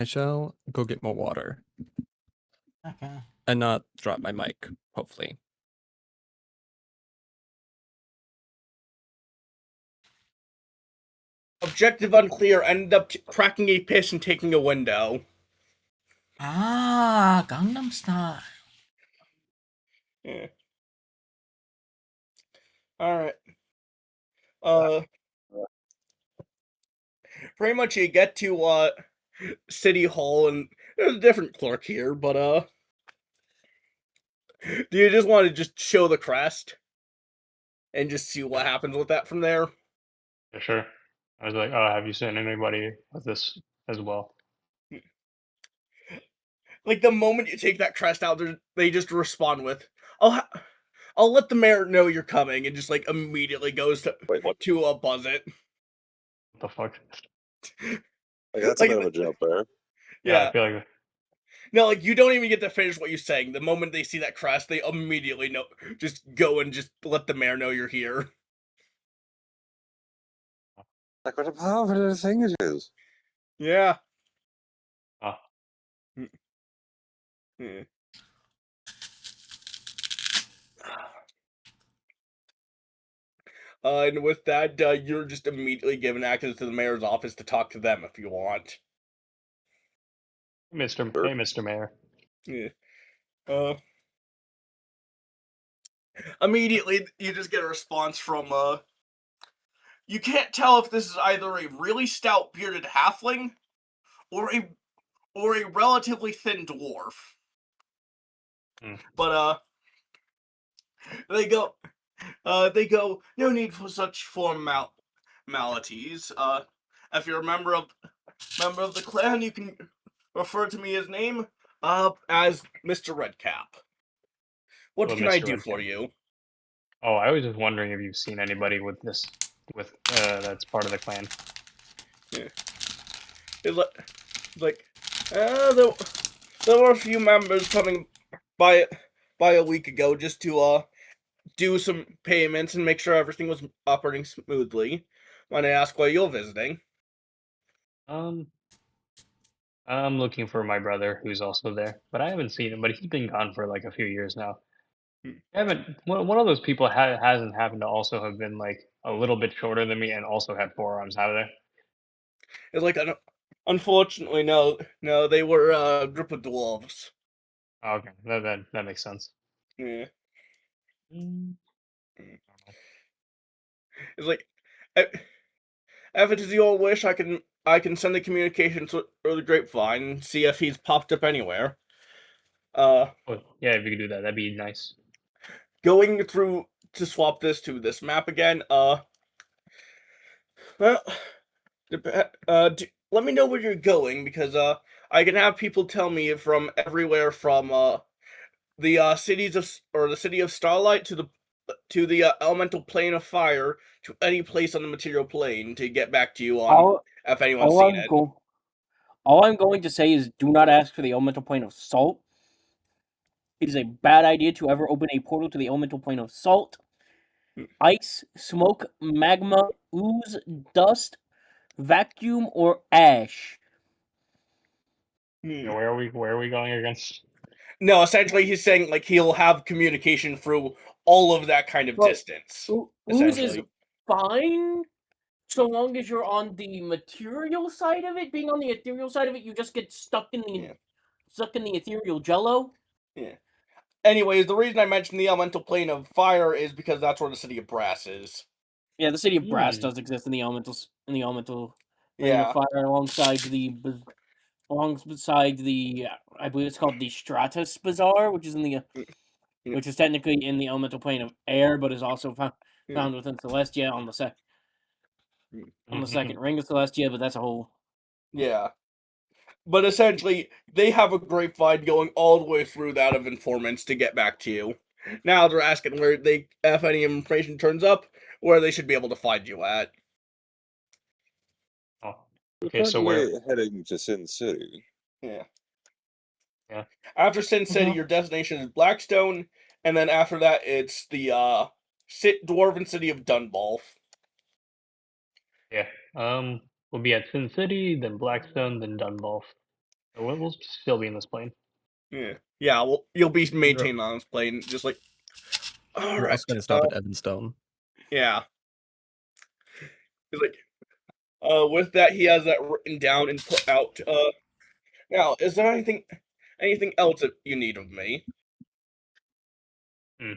I shall go get more water Okay. and not drop my mic, hopefully. Objective unclear. Ended up cracking a piss and taking a window. Ah, Gangnam Style. Yeah. All right. Pretty much you get to City Hall, and there's a different clerk here, but do you just want to just show the crest and just see what happens with that from there? For sure. I was like, oh, have you seen anybody with this as well? Like the moment you take that crest out, they just respond with, I'll let the mayor know you're coming," and just like immediately goes Wait, what? to buzz it. What the fuck? Like, that's Like, a bit of a jump there. Yeah, I yeah. feel like No, like you don't even get to finish what you're saying. The moment they see that crest, they immediately know. Just go and just let the mayor know you're here. Like, what a powerful thing it is. Yeah. oh, Yeah. And with that, you're just immediately given access to the mayor's office to talk to them if you want. Mr. Sure. Hey, Mr. Mayor. Yeah. Uh, Immediately, you just get a response from, you can't tell if this is either a really stout bearded halfling or a relatively thin dwarf. Hmm. But, they go, no need for such formalities. If you're a member of the clan, you can refer to me as as Mr. Redcap. What Well, can I Mr. do for Redcap. you? Oh, I was just wondering if you've seen anybody with that's part of the clan. Yeah. It's like, there were a few members coming by a week ago just to do some payments and make sure everything was operating smoothly. When I ask why you're visiting, Um, I'm looking for my brother who's also there, but I haven't seen him. But he's been gone for like a few years now. Hmm. I haven't. One of those people hasn't happened to also have been like a little bit shorter than me and also had forearms, have they? it's like, unfortunately, no, they were a group of dwarves. Oh, okay, that makes sense. Yeah. Mm, It's like, if it is your wish, I can send the communication through the grapevine and see if he's popped up anywhere. oh, yeah, if you could do that, that'd be nice. Going through to swap this to this map again. Well, let me know where you're going because I can have people tell me from everywhere from the city of Starlight to the elemental plane of fire to any place on the material plane to get back to you on All, if anyone's all seen I'm it. all I'm going to say is do not ask for the elemental plane of salt. It is a bad idea to ever open a portal to the elemental plane of salt, ice, smoke, magma, ooze, dust, vacuum, or ash. Yeah, where are we going again? No, essentially he's saying like he'll have communication through all of that kind of Well, distance. Ooze is Essentially. fine so long as you're on the material side of it. Being on the ethereal side of it, you just get stuck in the ethereal jello. Yeah. Anyways, the reason I mentioned the elemental plane of fire is because that's where the city of Brass is. Yeah, the city of Brass Hmm. does exist in the elemental plane of Yeah. fire alongside the I believe it's called the Stratus Bazaar, which is in the Yeah. which is technically in the elemental plane of air, but is also Yeah. found within Celestia on the Mm-hmm. second ring of Celestia. But that's a whole. Yeah. But essentially, they have a grapevine going all the way through that of informants to get back to you. Now they're asking if any information turns up, where they should be able to find you at. Oh, We're okay. So where? currently heading to Sin City. Yeah. Yeah. After Sin City, your destination is Blackstone, and then after that, it's the dwarven city of Dunbolf. Yeah. We'll be at Sin City, then Blackstone, then Dunbolf. So we'll still be in this plane. Yeah. Well, you'll be You're, maintained on this plane, just like. All you're right. also going to stop at Evanstone. Yeah. It's like With that, he has that written down and put out. Now, is there anything else that you need of me? Hmm.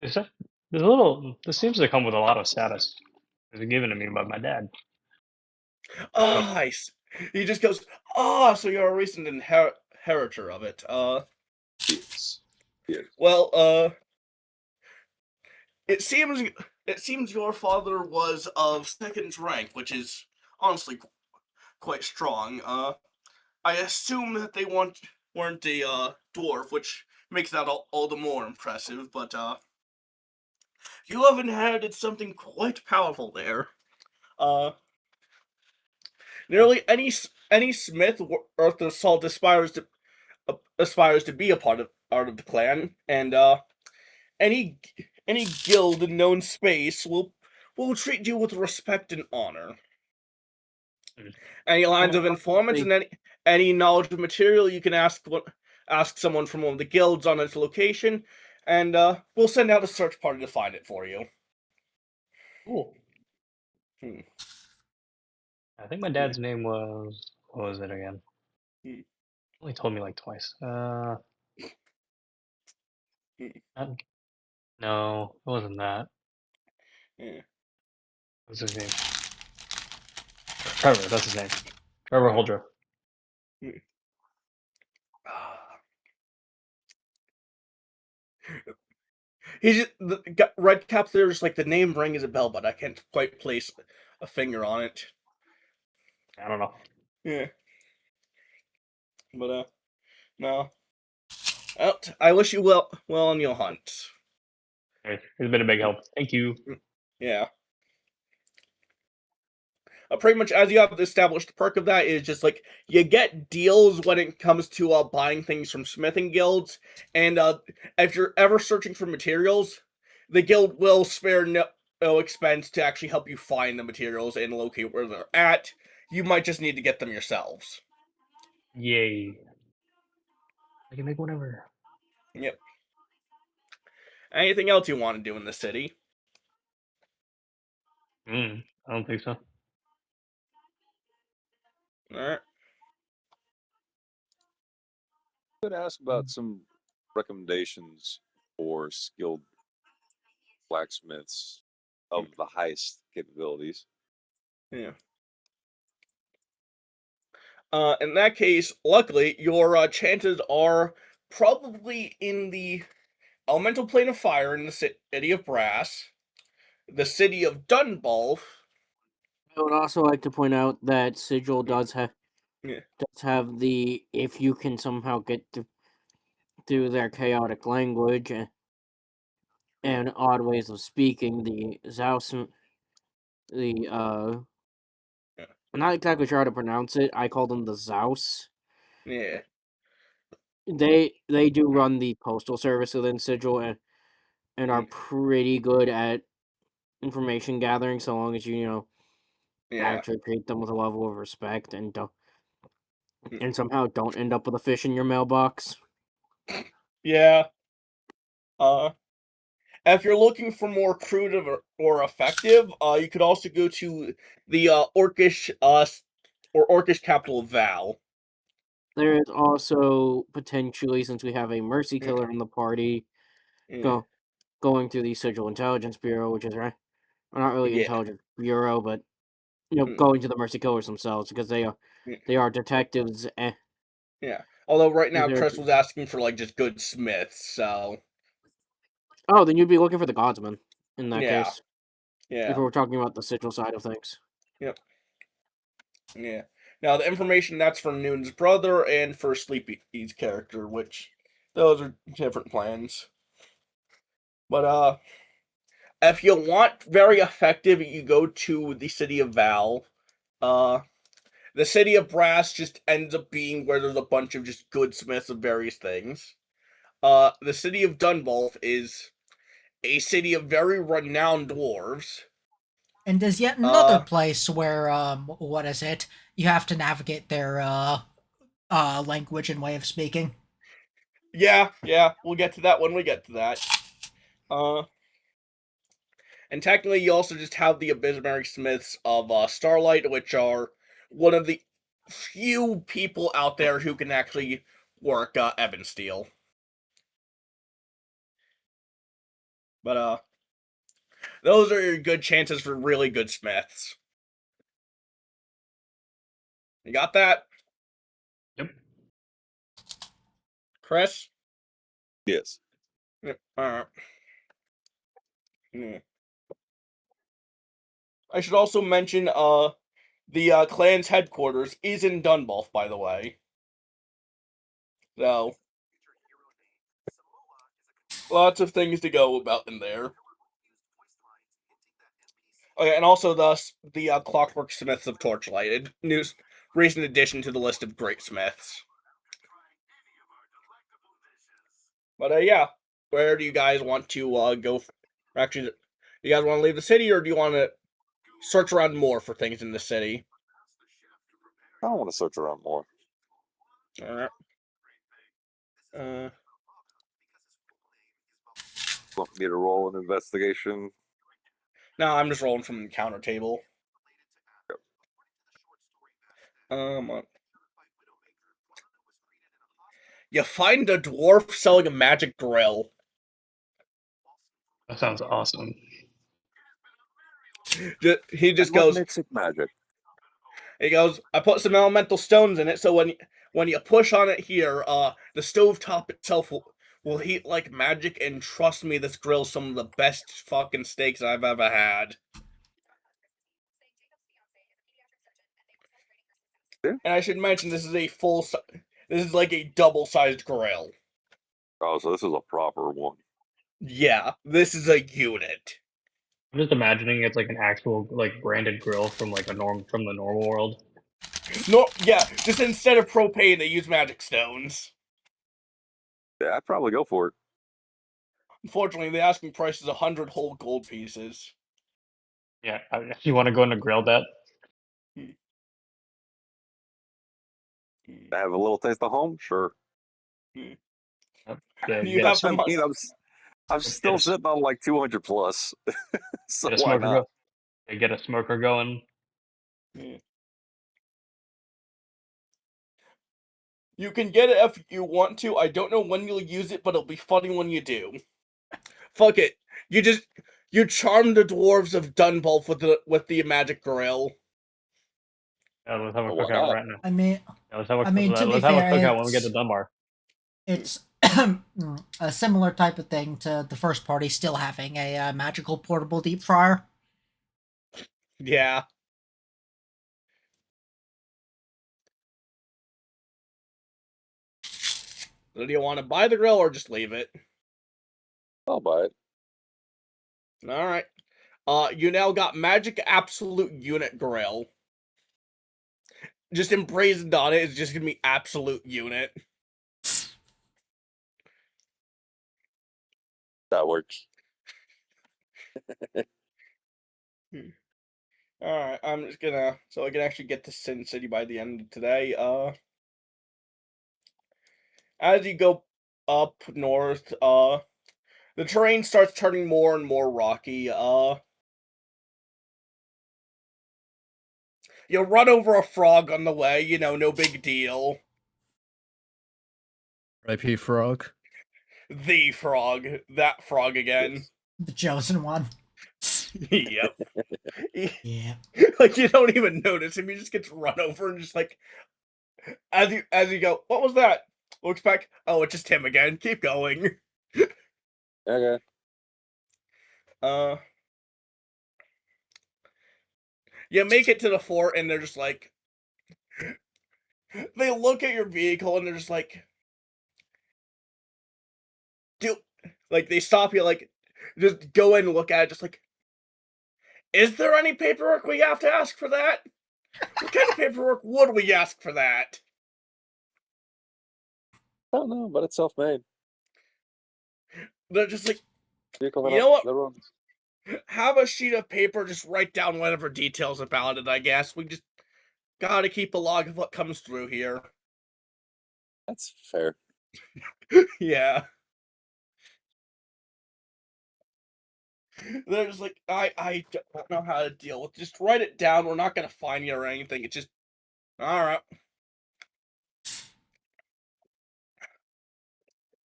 Is that, there's a little. This seems to come with a lot of status. It was given to me by my dad. Ah, he just goes, so you're a recent inheritor of it. Yes. Yes. Well, it seems your father was of second rank, which is honestly quite strong. I assume that they weren't a dwarf, which makes that all the more impressive. But you have inherited something quite powerful there. Uh, Nearly any smith worth the salt aspires to be a part of the clan, and any any guild in known space will treat you with respect and honor. Mm. Any lines of informants Honestly, and any knowledge of material, you can ask someone from one of the guilds on its location, and we'll send out a search party to find it for you. Cool. Hmm. I think my dad's name was. What was it again? Hmm. Only told me like twice. Hmm. No, it wasn't that. Yeah. What's his name? Trevor. That's his name. Trevor Yeah. Holdra. Hmm. He's just, Red Cap there's like the name rings a bell, but I can't quite place a finger on it. I don't know. Yeah, but no. Well, I wish you well on your hunt. Anyway, it's been a big help. Thank you. Yeah. Pretty much as you have established, the perk of that is just like you get deals when it comes to buying things from smithing guilds, and if you're ever searching for materials, the guild will spare no expense to actually help you find the materials and locate where they're at. You might just need to get them yourselves. Yay. I can make whatever. Yep. Anything else you want to do in the city? I don't think so. Alright. Could ask about some recommendations for skilled blacksmiths of the highest capabilities. Yeah. In that case, luckily, your chances are probably in the elemental plane of fire in the city of Brass, the city of Dunbolf. I would also like to point out that Sigil Yeah. does have the, if you can somehow get through their chaotic language and odd ways of speaking, the Zaus, the Yeah. I'm not exactly sure how to pronounce it. I call them the Zaus. Yeah. They do run the postal service within Sigil and are pretty good at information gathering, so long as you Yeah. actually treat them with a level of respect and Mm. and somehow don't end up with a fish in your mailbox. Yeah. If you're looking for more crude or effective, you could also go to the orcish capital Val. There is also potentially, since we have a mercy Yeah. killer in the party, Yeah. going through the Sigil Intelligence Bureau, which is right, not really Yeah. intelligence bureau, but Mm. going to the mercy killers themselves because Yeah. they are detectives. Yeah. Although right now They're- Chris was asking for like just good smiths, so Oh, then you'd be looking for the Godsman in that yeah. case. If Yeah. we're talking about the Sigil side of things. Yep. Yeah. Now the information that's for Noon's brother and for Sleepy's character, which those are different plans. But if you want very effective, you go to the city of Val. Uh the city of Brass just ends up being where there's a bunch of just good smiths of various things. The city of Dunbolf is a city of very renowned dwarves. And there's yet another Uh place where what is it? You have to navigate their language and way of speaking. yeah, we'll get to that when we get to that. Uh And technically, you also just have the Abysmary Smiths of Starlight, which are one of the few people out there who can actually work Ebon Steel. But those are your good chances for really good smiths. You got that? Yep. Chris? Yes. Yep. Alright. I should also mention the clan's headquarters is in Dunbolth, by the way. So lots of things to go about in there. Okay, and also the Clockwork Smiths of Torchlight, recent addition to the list of great smiths. But yeah, where do you guys want to go? Actually, do you guys want to leave the city, or do you want to search around more for things in the city? I don't want to search around more. All right. Want me to roll an investigation? No, I'm just rolling from the counter table. You find a dwarf selling a magic grill. That sounds awesome. He just And what goes. makes it magic? He goes, I put some elemental stones in it, so when you push on it here, the stovetop itself will heat like magic, and trust me, this grill's some of the best fucking steaks I've ever had. Yeah. And I should mention, this is like a double-sized grill. Oh, so this is a proper one. Yeah, this is a unit. I'm just imagining it's like an actual like branded grill from like from the normal world. No, yeah, just instead of propane, they use magic stones. Yeah, I'd probably go for it. Unfortunately, the asking price is 100 whole gold pieces. Yeah, if you want to go into grill that. Have a little taste of home, sure. Yeah, You have the money. I'm still sitting on like 200 plus, so get a why smoker not? get a smoker going. You can get it if you want to. I don't know when you'll use it, but it'll be funny when you do. Fuck it. You charm the dwarves of Dunbolth with the magic grill. Yeah, let's have a Why cookout not? right now. I mean, Yeah, let's have a to be let's have a fair, cookout when we get to Dunbar. it's a similar type of thing to the first party still having a magical portable deep fryer. Yeah. So do you want to buy the grill or just leave it? I'll buy it. Alright. You now got Magic Absolute Unit Grill. Just emblazoned on it is just gonna be Absolute Unit. That works. Alright, I'm just gonna so I can actually get to Sin City by the end of today. As you go up north, the terrain starts turning more and more rocky. You run over a frog on the way, no big deal. R.I.P. Frog. The frog. That frog again. The chosen one. Yep. Yeah. Like, you don't even notice him, he just gets run over and just like, as you go, what was that? Looks back, oh, it's just him again. Keep going. Okay. You make it to the fort and they're just like, they look at your vehicle and they're just like, they stop you, like, just go in and look at it, just like, is there any paperwork we have to ask for that? What kind of paperwork would we ask for that? I don't know, but it's self-made. They're just like, Vehicle you know what? that runs. Have a sheet of paper, just write down whatever details about it, I guess. We just gotta keep a log of what comes through here. That's fair. Yeah. They're just like, I don't know how to deal with. Just write it down. We're not gonna fine you or anything. It's just, all right.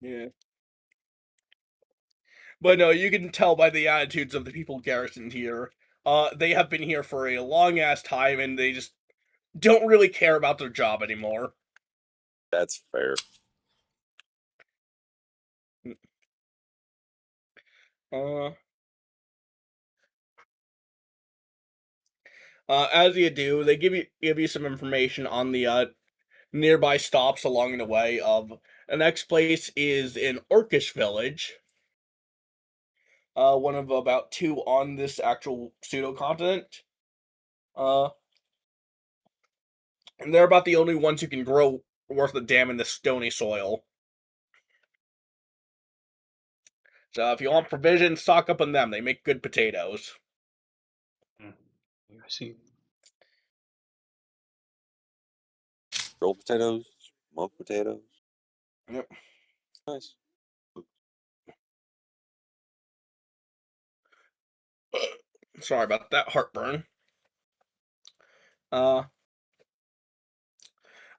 Yeah. But no, you can tell by the attitudes of the people garrisoned here. They have been here for a long ass time, and they just don't really care about their job anymore. That's fair. As you do, they give you some information on the nearby stops along the way. The next place is in Orcish Village. One of about 2 on this actual pseudo continent. And they're about the only ones who can grow worth a damn in the stony soil. So if you want provisions, stock up on them. They make good potatoes. I see. Roll potatoes, smoked potatoes. Yep. Nice. Sorry about that heartburn.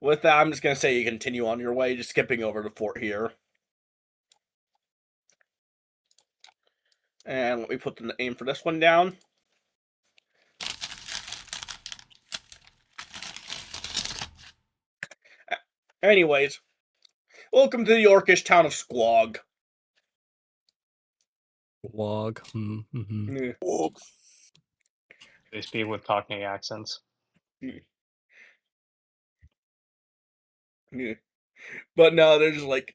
With that, I'm just gonna say you continue on your way, just skipping over to Fort here. And let me put the name for this one down. Anyways, welcome to the Orcish town of Squog. Wog. Mm-hmm. Yeah. Whoa. They speak with Cockney accents. Yeah. But no, they're just like,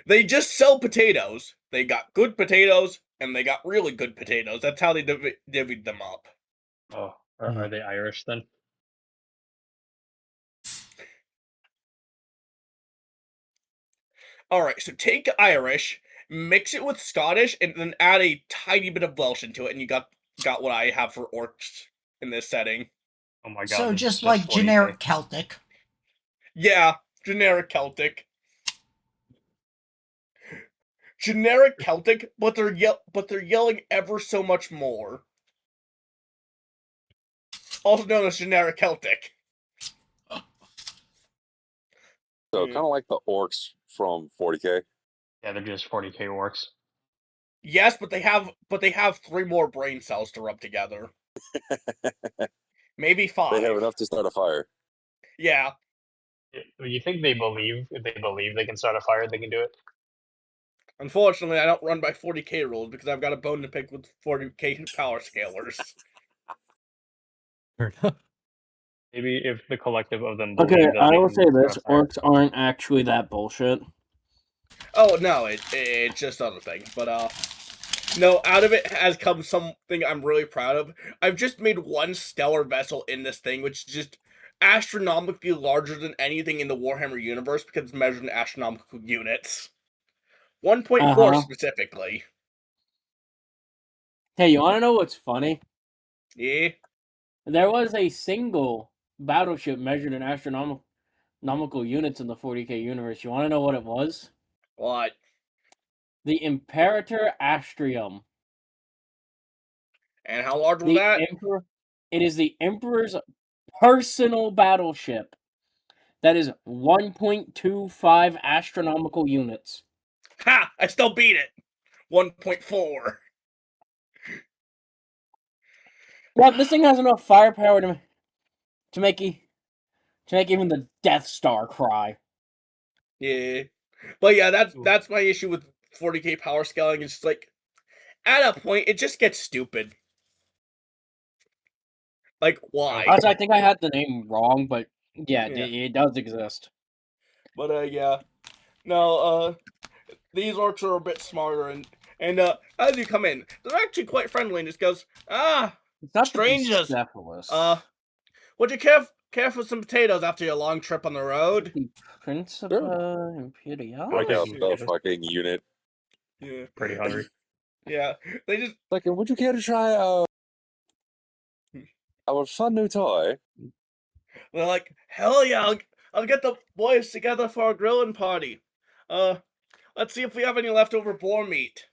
they just sell potatoes. They got good potatoes, and they got really good potatoes. That's how they divvied them up. Oh, are they Irish then? Alright, so take Irish, mix it with Scottish, and then add a tiny bit of Welsh into it, and you got what I have for orcs in this setting. Oh my god. So it's just like 40K. generic Celtic. Yeah, generic Celtic. Generic Celtic, but they're yelling ever so much more. Also known as generic Celtic. So Yeah. kind of like the orcs from 40K. Yeah, they're just 40K orcs. Yes, but they have 3 more brain cells to rub together. Maybe 5. They have enough to start a fire. Yeah. You think they believe if they believe they can start a fire, they can do it? Unfortunately, I don't run by 40k rules because I've got a bone to pick with 40k power scalers. Fair enough. Maybe if the collective of them believe Okay, that I they will can say start this: a fire. orcs aren't actually that bullshit. Oh no, it's just other things. But no, out of it has come something I'm really proud of. I've just made one stellar vessel in this thing, which is just astronomically larger than anything in the Warhammer universe because it's measured in astronomical units. 1.4 specifically. Hey, you want to know what's funny? Yeah. There was a single battleship measured in astronomical units in the 40k universe. You want to know what it was? What? The Imperator Astrium. And how large was The that? Emperor. It is the Emperor's personal battleship. That is 1.25 astronomical units. Ha! I still beat it. 1.4. Yeah, this thing has enough firepower to make even the Death Star cry. Yeah. But yeah, that's my issue with 40k power scaling. It's like, at a point, it just gets stupid. Like, why? Honestly, I think I had the name wrong, but yeah, Yeah. it does exist. But yeah. No, these orcs are a bit smarter, and as you come in, they're actually quite friendly, and just goes, It's not strangers. the Bucephalus. Would you care for some potatoes after your long trip on the road? The Prince of Sure. Imperialis? Like Okay. the fucking unit. Yeah. Pretty hungry. Yeah. They just Like, would you care to try our fun new toy? they're like, hell yeah, I'll get the boys together for a grilling party. Let's see if we have any leftover boar meat.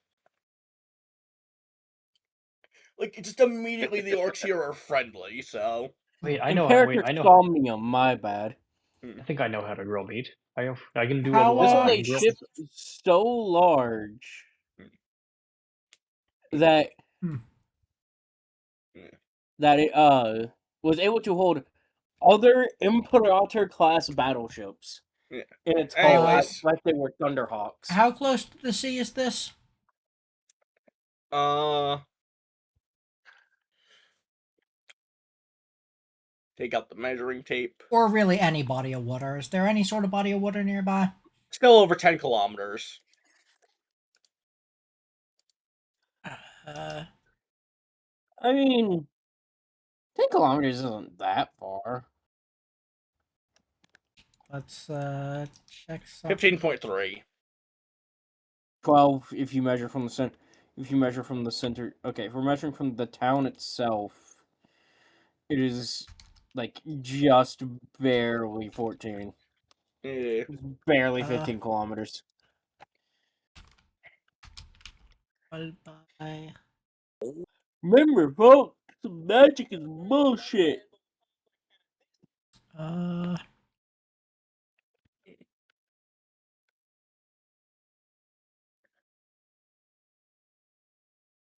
Like, just immediately the orcs here are friendly, so... Wait, I Imperator know. Somnium, my bad. I think I know how to grill meat. I can do How, it. This Uh, was I a can grill. ship so large that Hmm. that it was able to hold other Imperator class battleships Yeah. in its hull, Anyways, like they were Thunderhawks. How close to the sea is this? Take out the measuring tape. Or really any body of water? Is there any sort of body of water nearby? Still over 10 kilometers. Uh, I mean, 10 kilometers isn't that far. let's check something. 15.3. 12 if you measure from the center. If you measure from the center, okay. If we're measuring from the town itself, it is like just barely 14. Yeah. Barely 15 kilometers. By... Remember, folks, magic is bullshit. Uh,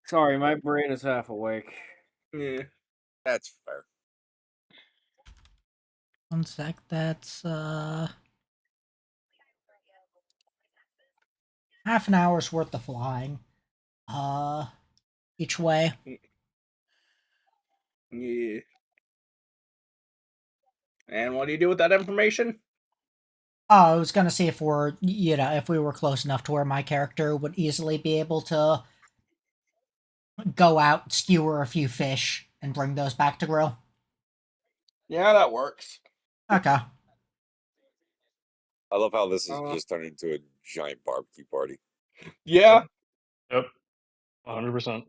Sorry, my brain is half awake. Yeah. That's fair. one sec. That's half an hour's worth of flying. Each way. Yeah. And what do you do with that information? Oh, I was gonna see if if we were close enough to where my character would easily be able to go out, skewer a few fish, and bring those back to grill. Yeah, that works. Okay. I love how this is just turned into a giant barbecue party. Yeah. Yep. 100%.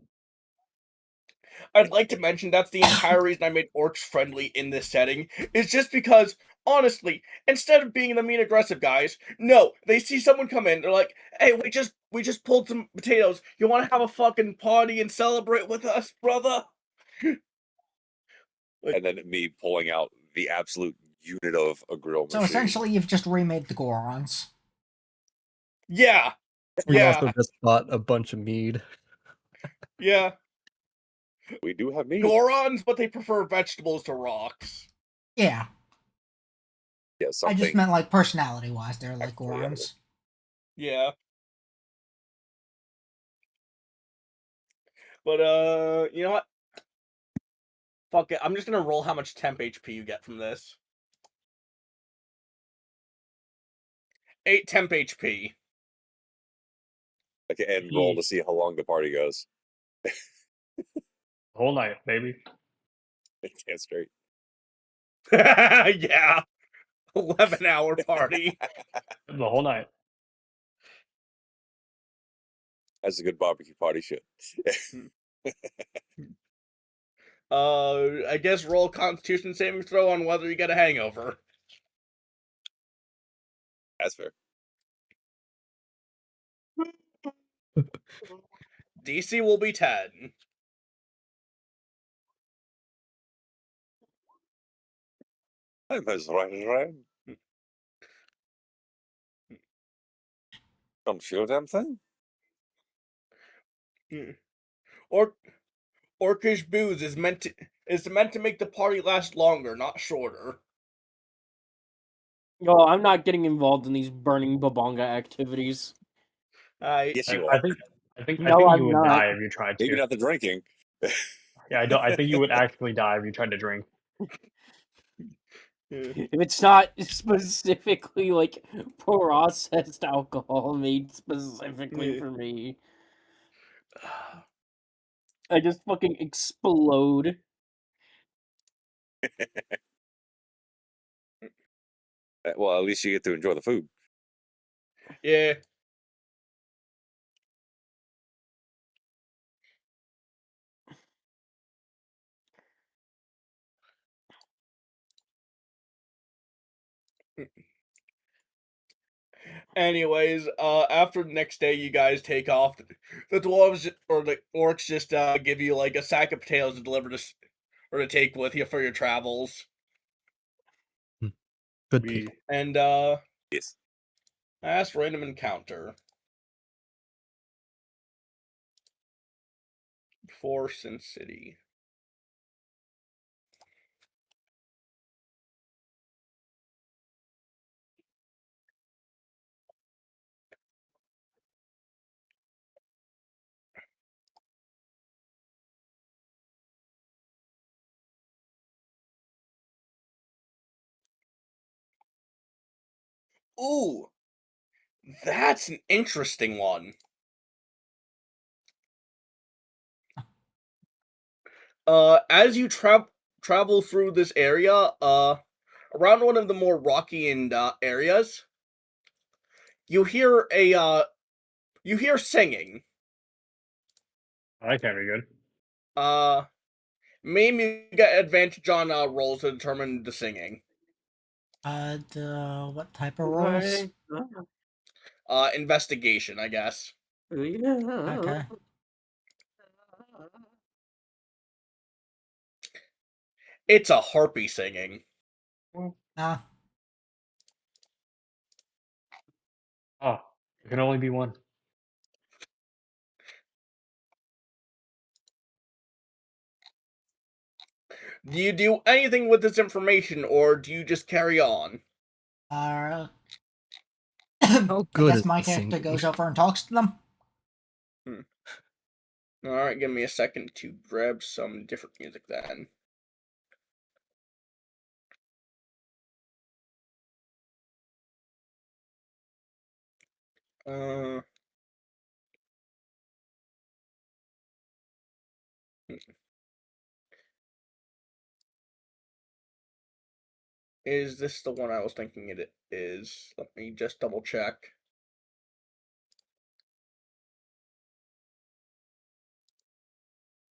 I'd like to mention that's the entire reason I made orcs friendly in this setting, is just because, honestly, instead of being the mean aggressive guys, no, they see someone come in, they're like, hey, we just pulled some potatoes. You wanna have a fucking party and celebrate with us, brother? And then me pulling out the absolute unit of a grill So machine. essentially, you've just remade the Gorons. Yeah. We Yeah. also just bought a bunch of mead. Yeah. We do have meat. Gorons, but they prefer vegetables to rocks. Yeah. Yeah, I something. just meant like personality-wise, they're like Actually, Gorons. Yeah. But, you know what? Fuck it. I'm just gonna roll how much temp HP you get from this. 8 temp HP. Okay, and roll to see how long the party goes. Whole night, baby. Can't straight. Yeah. 11-hour party. The whole night. That's a good barbecue party shit. I guess roll Constitution saving throw on whether you get a hangover. That's fair. DC will be 10. I'm as right as rain. Don't feel a damn thing. Or Orcish booze is meant to make the party last longer, not shorter. Yo, I'm not getting involved in these burning babonga activities. Yes, you are. I think No, you I'm would not. die if you tried to. Maybe not the drinking. Yeah, I think you would actually die if you tried to drink. If it's not specifically like processed alcohol made specifically for me, I just fucking explode. Well, at least you get to enjoy the food. Yeah. Anyways, after the next day, you guys take off. The dwarves or the orcs just give you like a sack of potatoes to deliver to or to take with you for your travels. Good We people. And Yes. ask random encounter. For Sin City. Ooh, that's an interesting one. As you travel through this area, around one of the more rocky and areas, you hear singing. that can't be good. Uh, maybe you get advantage on rolls to determine the singing. What type of rolls? Investigation, I guess. Okay. It's a harpy singing. Ah, Oh, it can only be one. Do you do anything with this information, or do you just carry on? uh, How I good guess is my the character singing? goes over and talks to them. Alright, give me a second to grab some different music then. Uh, is this the one I was thinking it is? Let me just double check.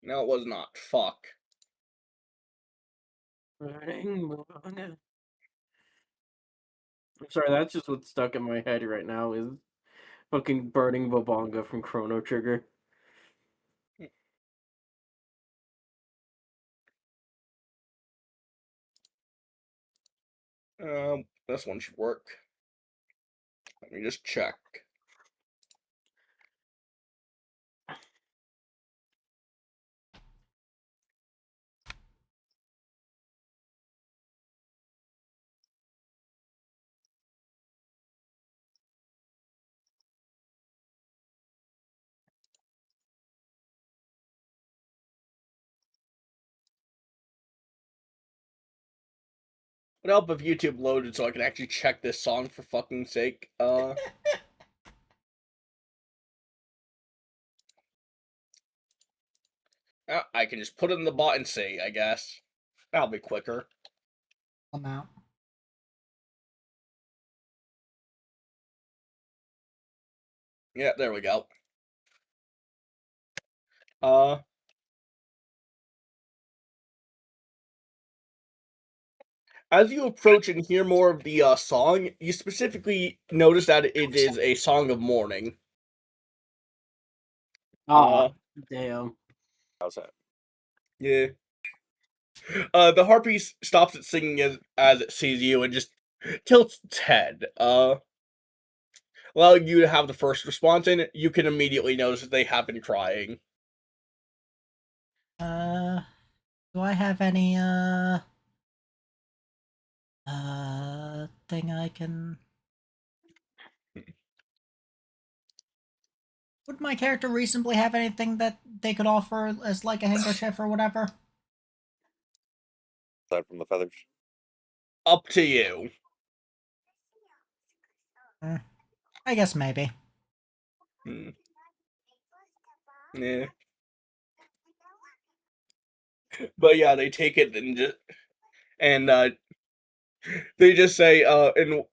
No, it was not. Fuck. I'm sorry, that's just what's stuck in my head right now is fucking burning Bobonga from Chrono Trigger. This one should work. Let me just check. Would help if YouTube loaded so I can actually check this song for fucking sake. I can just put it in the bot and see, I guess. That'll be quicker. Amount. Yeah, there we go. Uh, as you approach and hear more of the song, you specifically notice that it is a song of mourning. Ah, damn. How's that? Yeah. The harpy stops at singing as it sees you and just tilts its head. Allowing you to have the first response, and you can immediately notice that they have been crying. Do I have any thing I can? Would my character reasonably have anything that they could offer as like a handkerchief or whatever? Aside from the feathers. Up to you. I guess maybe. Hmm. Yeah. But yeah, they take it and they just say, and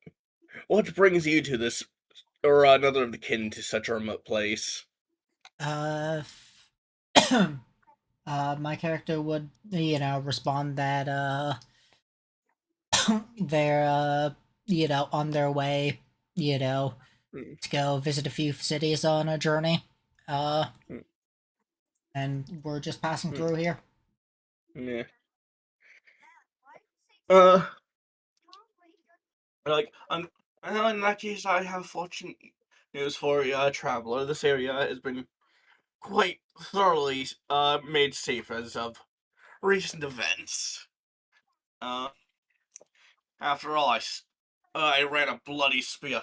what brings you to this or another of the kin to such a remote place? My character would, respond that they're on their way, to go visit a few cities on a journey. And we're just passing through here. Yeah. Like, in that case, I have fortunate news for a traveler. This area has been quite thoroughly made safe as of recent events. After all, I ran a bloody spear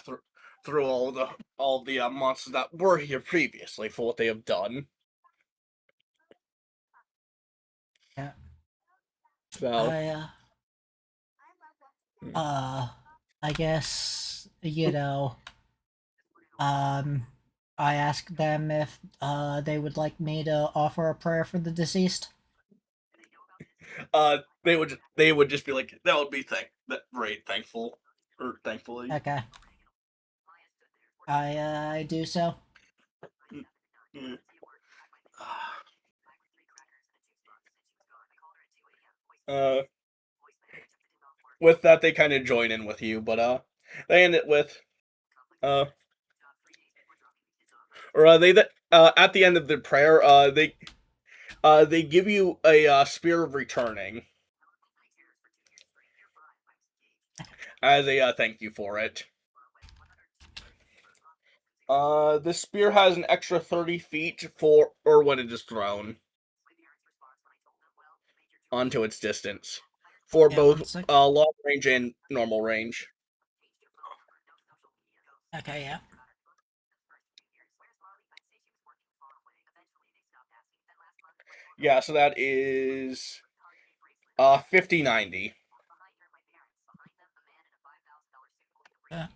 through all the monsters that were here previously for what they have done. Yeah. So, I guess, you know, I asked them if they would like me to offer a prayer for the deceased. they would just be like, that would be thankful, or thankfully. Okay. I do so. Mm. With that, they kind of join in with you, but they end it with, or at the end of the prayer, they give you a spear of returning as a thank you for it. The spear has an extra 30 feet for when it is thrown onto its distance for both long range and normal range. Okay, yeah. Yeah, so that is 50-90. Yeah.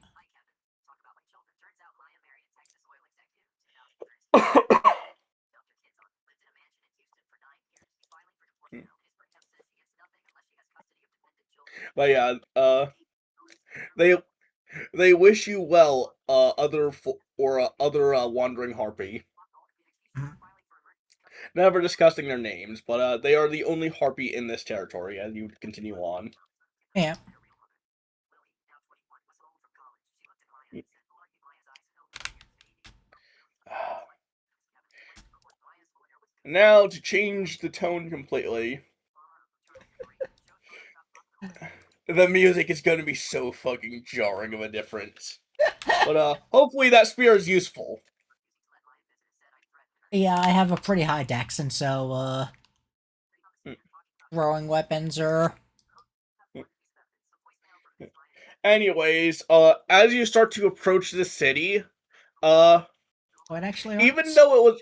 But yeah, they wish you well, other wandering harpy. Never discussing their names, but they are the only harpy in this territory as you continue on. Yeah. Now, to change the tone completely, the music is going to be so fucking jarring of a difference. But hopefully that spear is useful. Yeah, I have a pretty high dex, and so, throwing weapons are... Anyways, as you start to approach the city, What actually even though it was...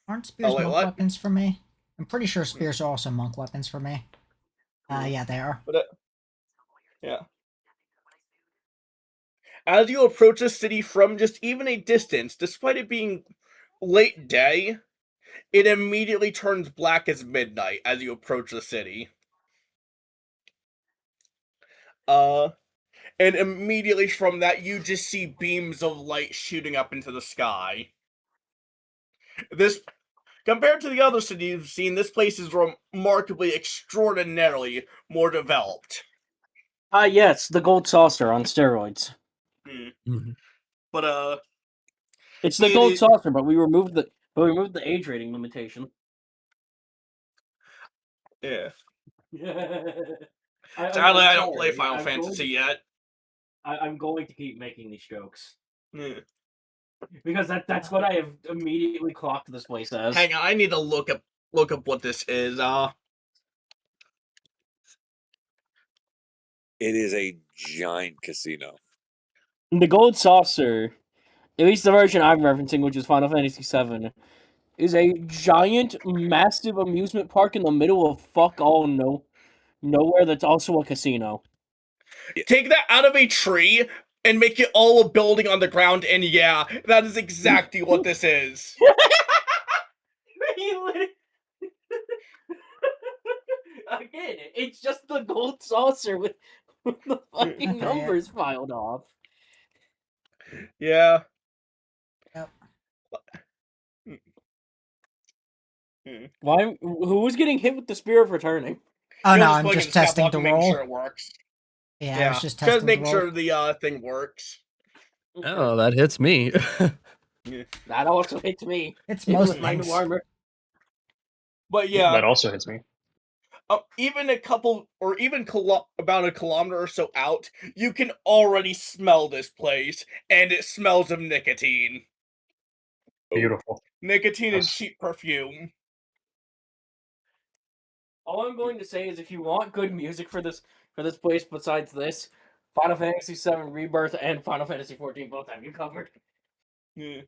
Aren't spears wait, monk what? weapons for me? I'm pretty sure spears are also monk weapons for me. Yeah, they are. Yeah. As you approach the city from just even a distance, despite it being late day, it immediately turns black as midnight as you approach the city. And immediately from that, you just see beams of light shooting up into the sky. This, compared to the other cities you've seen, this place is remarkably, extraordinarily more developed. Yes, the gold saucer on steroids. But it's the gold saucer, but we removed the age rating limitation. Yeah. Sadly, I don't play Final Fantasy yet. I'm going to keep making these jokes. Yeah. Because that's what I have immediately clocked this place as. Hang on, I need to look up what this is. It is a giant casino. The gold saucer, at least the version I'm referencing, which is Final Fantasy VII, is a giant, massive amusement park in the middle of nowhere that's also a casino. Take that out of a tree and make it all a building on the ground, and yeah, that is exactly what this is. Again, it's just the gold saucer with the fucking numbers filed off. Yeah. Yep. Why? Who was getting hit with the spear of returning? Oh no, I'm just testing the roll. Sure it works. Yeah, I was just testing make the roll. sure the thing works. Oh, that hits me. That also hits me. It's Even most with my new things. armor. But yeah, That also hits me. even a couple, or even about a kilometer or so out, you can already smell this place, and it smells of nicotine. Beautiful. Nicotine and Yes. cheap perfume. All I'm going to say is, if you want good music for this place, besides this, Final Fantasy VII Rebirth and Final Fantasy XIV both have you covered. Yeah.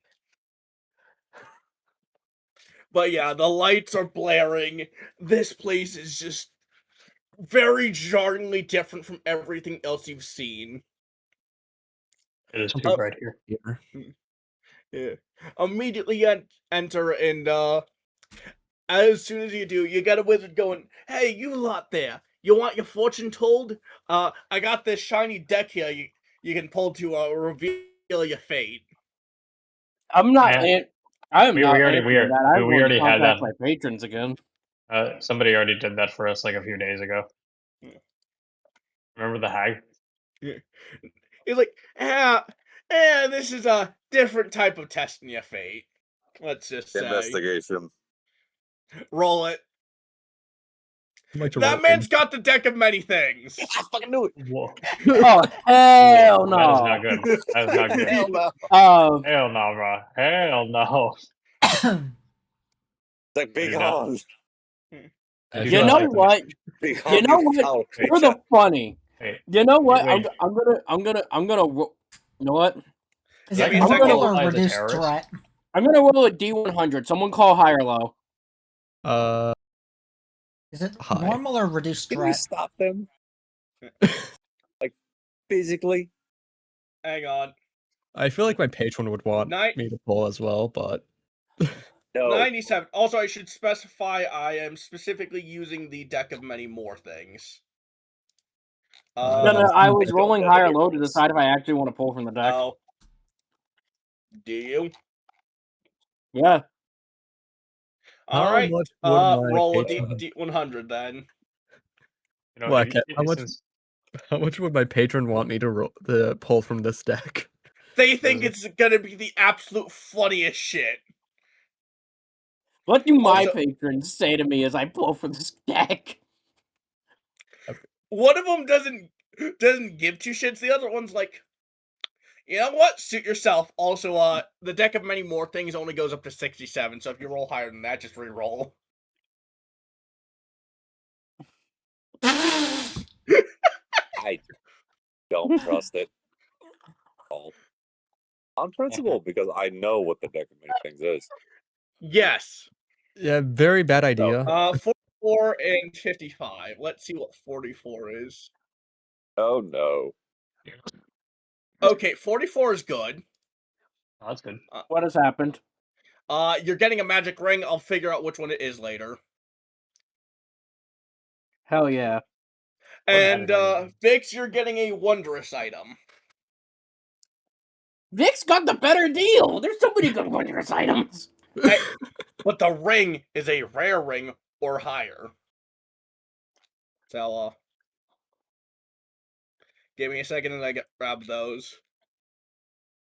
But yeah, the lights are blaring. This place is just very jarringly different from everything else you've seen. It is too bright here. Yeah. Immediately enter, and as soon as you do, you get a wizard going, "Hey, you lot there! You want your fortune told? I got this shiny deck here you can pull to reveal your fate." I'm not. Yeah. I am We not already answering that. I'm going to already had that. contact my patrons again. Somebody already did that for us like a few days ago. Remember the hag? He's like, this is a different type of testing your fate. Let's just say. Investigation. Roll it. I'd like to That roll man's got the deck of many things. I fucking knew it. Whoa. Oh hell no! That is not good. That is not good. Hell no. Hell no, bro. Hell no. It's like, be I do not- gone. I do You not know like the what? Be You gone, know you what? foul For the creature. funny. Wait, You know what? wait. I'm gonna. You know what? Is Give it me a normal second. or Apply as a reduced terrorist? threat? I'm gonna roll a D100. Someone call high or low. Is it Hi. normal or reduced Can you threat? stop them? Like, physically? Hang on. I feel like my patron would want Night- me to pull as well, but No. 97. Also, I should specify I am specifically using the deck of many more things. No, I I was don't rolling know high or the low to difference. decide if I actually want to pull from the deck. Oh. Do you? Yeah. how Alright. much would my Roll a patron? D100 then. You know, Well, it- how much? since- How much would my patron want me to pull from this deck? They think it's gonna be the absolute funniest shit. What do my Also- patrons say to me as I pull from this deck? One of them doesn't give two shits. The other one's like, you know what? Suit yourself. Also, the deck of many more things only goes up to 67, so if you roll higher than that, just re-roll. I don't trust it. All. On principle, because I know what the deck of many things is. Yes. Yeah, very bad idea. 44 and 55. Let's see what 44 is. Oh no. Okay, 44 is good. Oh, that's good. What has happened? You're getting a magic ring. I'll figure out which one it is later. Hell yeah. And magic ring? Vix, you're getting a wondrous item. Vic's got the better deal. There's so many good wondrous items. Hey, but the ring is a rare ring or higher. So, give me a second and I grab those.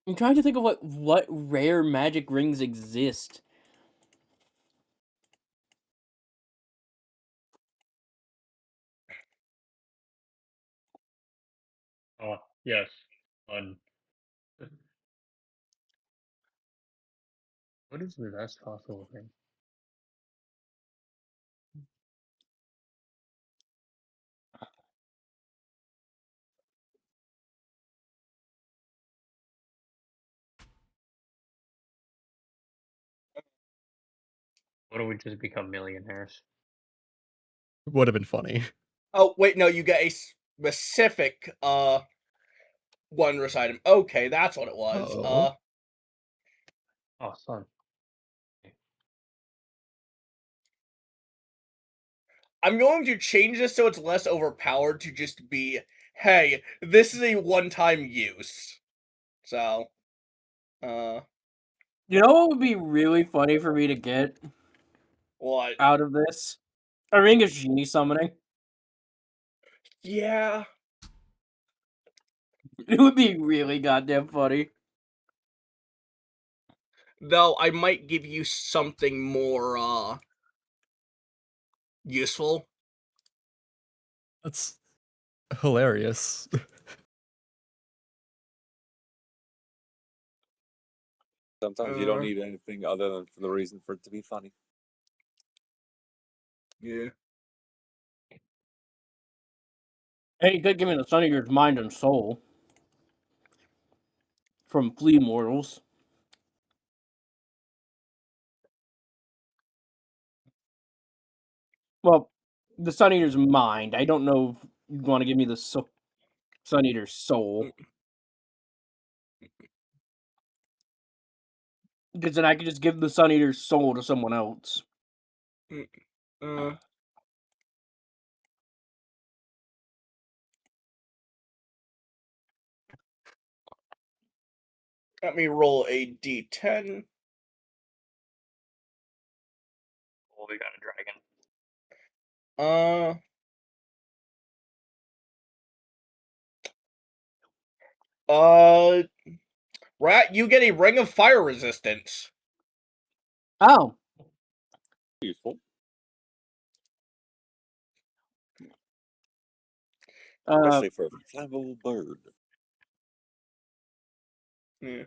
I'm trying to think of what rare magic rings exist. Oh, yes. What is the best possible thing? What do we just become millionaires? Would have been funny. Oh, wait, no, you get a specific, wondrous item. Okay, that's what it was. Oh. Oh, son. I'm going to change this so it's less overpowered to just be, hey, this is a one-time use. So, You know what would be really funny for me to get what? out of this? A ring of genie summoning. Yeah. It would be really goddamn funny. though I might give you something more useful. That's hilarious. Sometimes you don't need anything other than for the reason for it to be funny. Yeah. Hey, you could give me the Sun Eater's mind and soul from Flea Mortals. Well, the Sun Eater's mind. I don't know if you want to give me the Sun Eater's soul. Because then I could just give the Sun Eater's soul to someone else. Uh, Let me roll a d10. Oh, we got a dragon. Rat, you get a ring of fire resistance. Oh. Useful. Especially for a flammable bird. Yeah.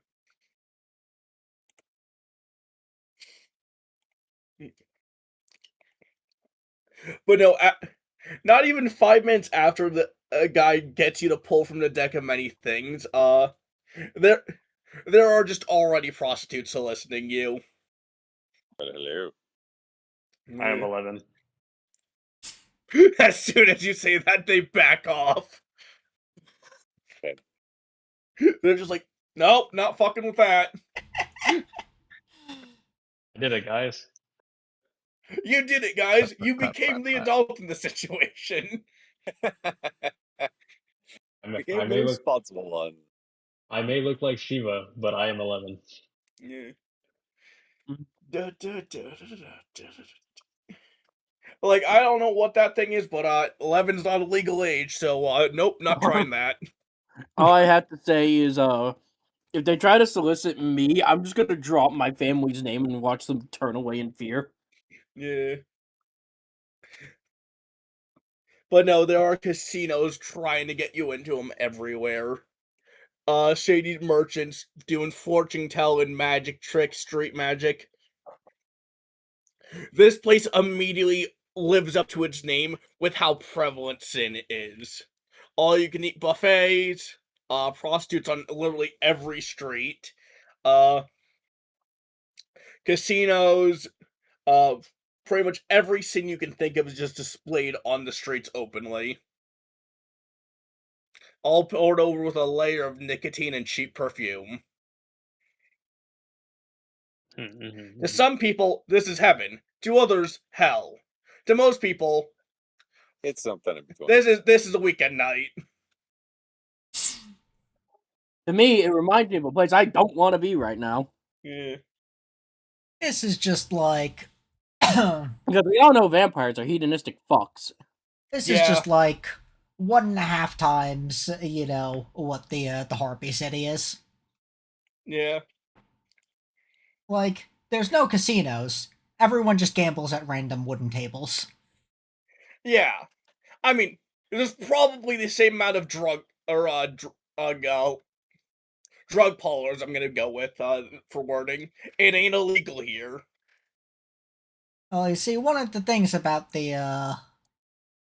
But no, not even 5 minutes after the guy gets you to pull from the deck of many things, there are just already prostitutes soliciting you. Hello. I am 11. As soon as you say that, they back off. Okay. They're just like, nope, not fucking with that. I did it, guys. You did it, guys. Clap, You clap, became clap, the clap. adult in the situation. I Became the responsible one. may look like Shiva, but I am 11. Yeah. Mhm. Like, I don't know what that thing is, but 11's not a legal age, so nope, not trying that. All I have to say is, if they try to solicit me, I'm just gonna drop my family's name and watch them turn away in fear. Yeah. But no, there are casinos trying to get you into them everywhere. Shady merchants doing fortune telling, magic tricks, street magic. This place immediately lives up to its name with how prevalent sin is. All you can eat buffets, prostitutes on literally every street, casinos, pretty much every sin you can think of is just displayed on the streets openly. All poured over with a layer of nicotine and cheap perfume. To some people, this is heaven. To others, hell. To most people, It's something in between. this is a weekend night. To me, it reminds me of a place I don't want to be right now. Yeah. This is just like Because we all know vampires are hedonistic fucks. this is Yeah. just like 1.5 times, what the Harpy City is. Yeah. Like, there's no casinos. Everyone just gambles at random wooden tables. Yeah. I mean, there's probably the same amount of drug parlors I'm gonna go with for wording. It ain't illegal here. Well, you see, one of the things about the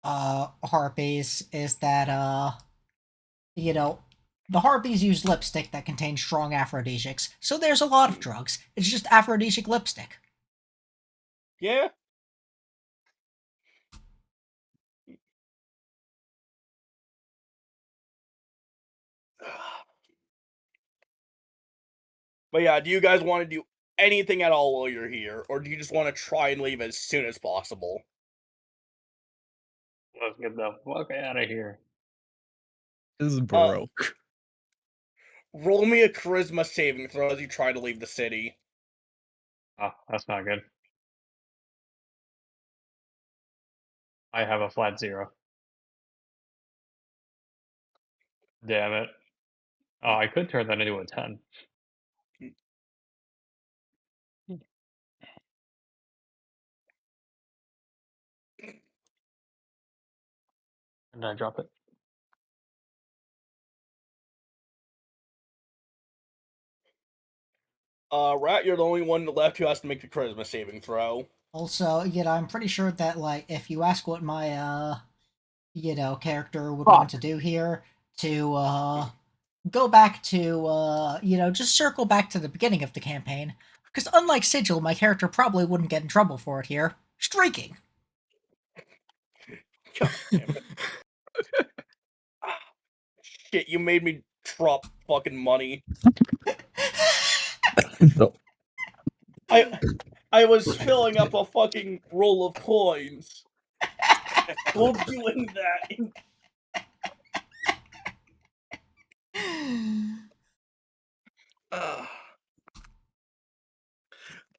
harpies is that the harpies use lipstick that contains strong aphrodisiacs, so there's a lot of drugs. It's just aphrodisiac lipstick. Yeah. But yeah, do you guys want to do anything at all while you're here, or do you just want to try and leave as soon as possible? Let's get the fuck out of here. This is broke. Roll me a charisma saving throw as you try to leave the city. Oh, that's not good. I have a flat 0. Damn it. Oh, I could turn that into a 10. Did I drop it? Rat, you're the only one left who has to make the charisma saving throw. Also, I'm pretty sure that, like, if you ask what my character would Fuck. want to do here, to go back to just circle back to the beginning of the campaign, because unlike Sigil, my character probably wouldn't get in trouble for it here. Streaking. God damn it. Shit, you made me drop fucking money. No. I was filling up a fucking roll of coins while doing that.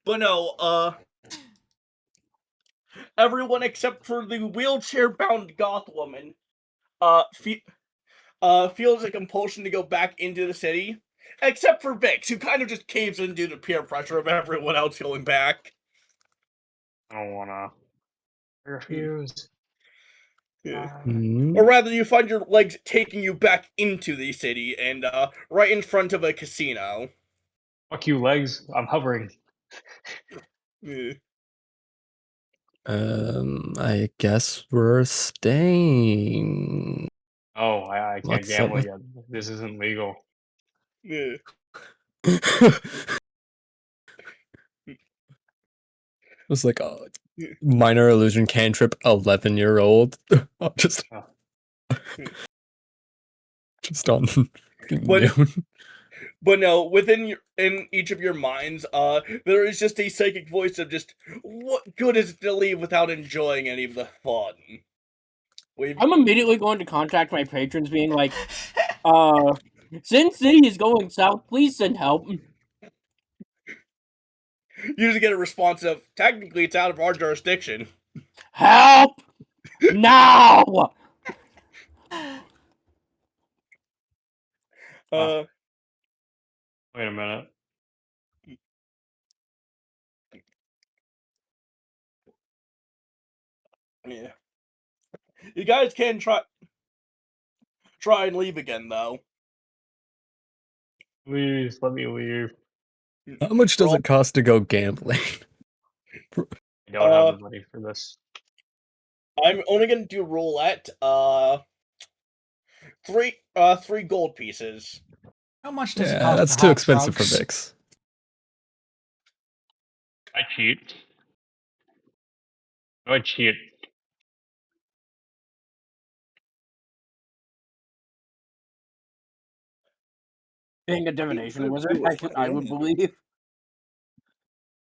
But no, everyone except for the wheelchair-bound goth woman, feels a compulsion to go back into the city, except for Vix, who kind of just caves in due to peer pressure of everyone else going back. I don't wanna. I refuse. Yeah. Hmm? Or rather, you find your legs taking you back into the city, and right in front of a casino. Fuck you, legs. I'm hovering. Yeah. I guess we're staying. Oh, I can't What's gamble up? yet. This isn't legal. Yeah. It's like a minor illusion cantrip, 11-year-old. Just Oh. on But noon. But no, in each of your minds, there is just a psychic voice of just, what good is it to leave without enjoying any of the fun? I'm immediately going to contact my patrons, being like, Sin City is going south. Please send help. You usually get a response of, technically it's out of our jurisdiction. Help! Now! Uh, Wait a minute. yeah. You guys can try and leave again, though. Please let me leave. How much does Roll- it cost to go gambling? I don't have the money for this. I'm only gonna do roulette, three gold pieces. How much does it Yeah, cost that's for too hot expensive drugs? for Vix. I cheat. I cheat. Being a divination wizard, I would believe.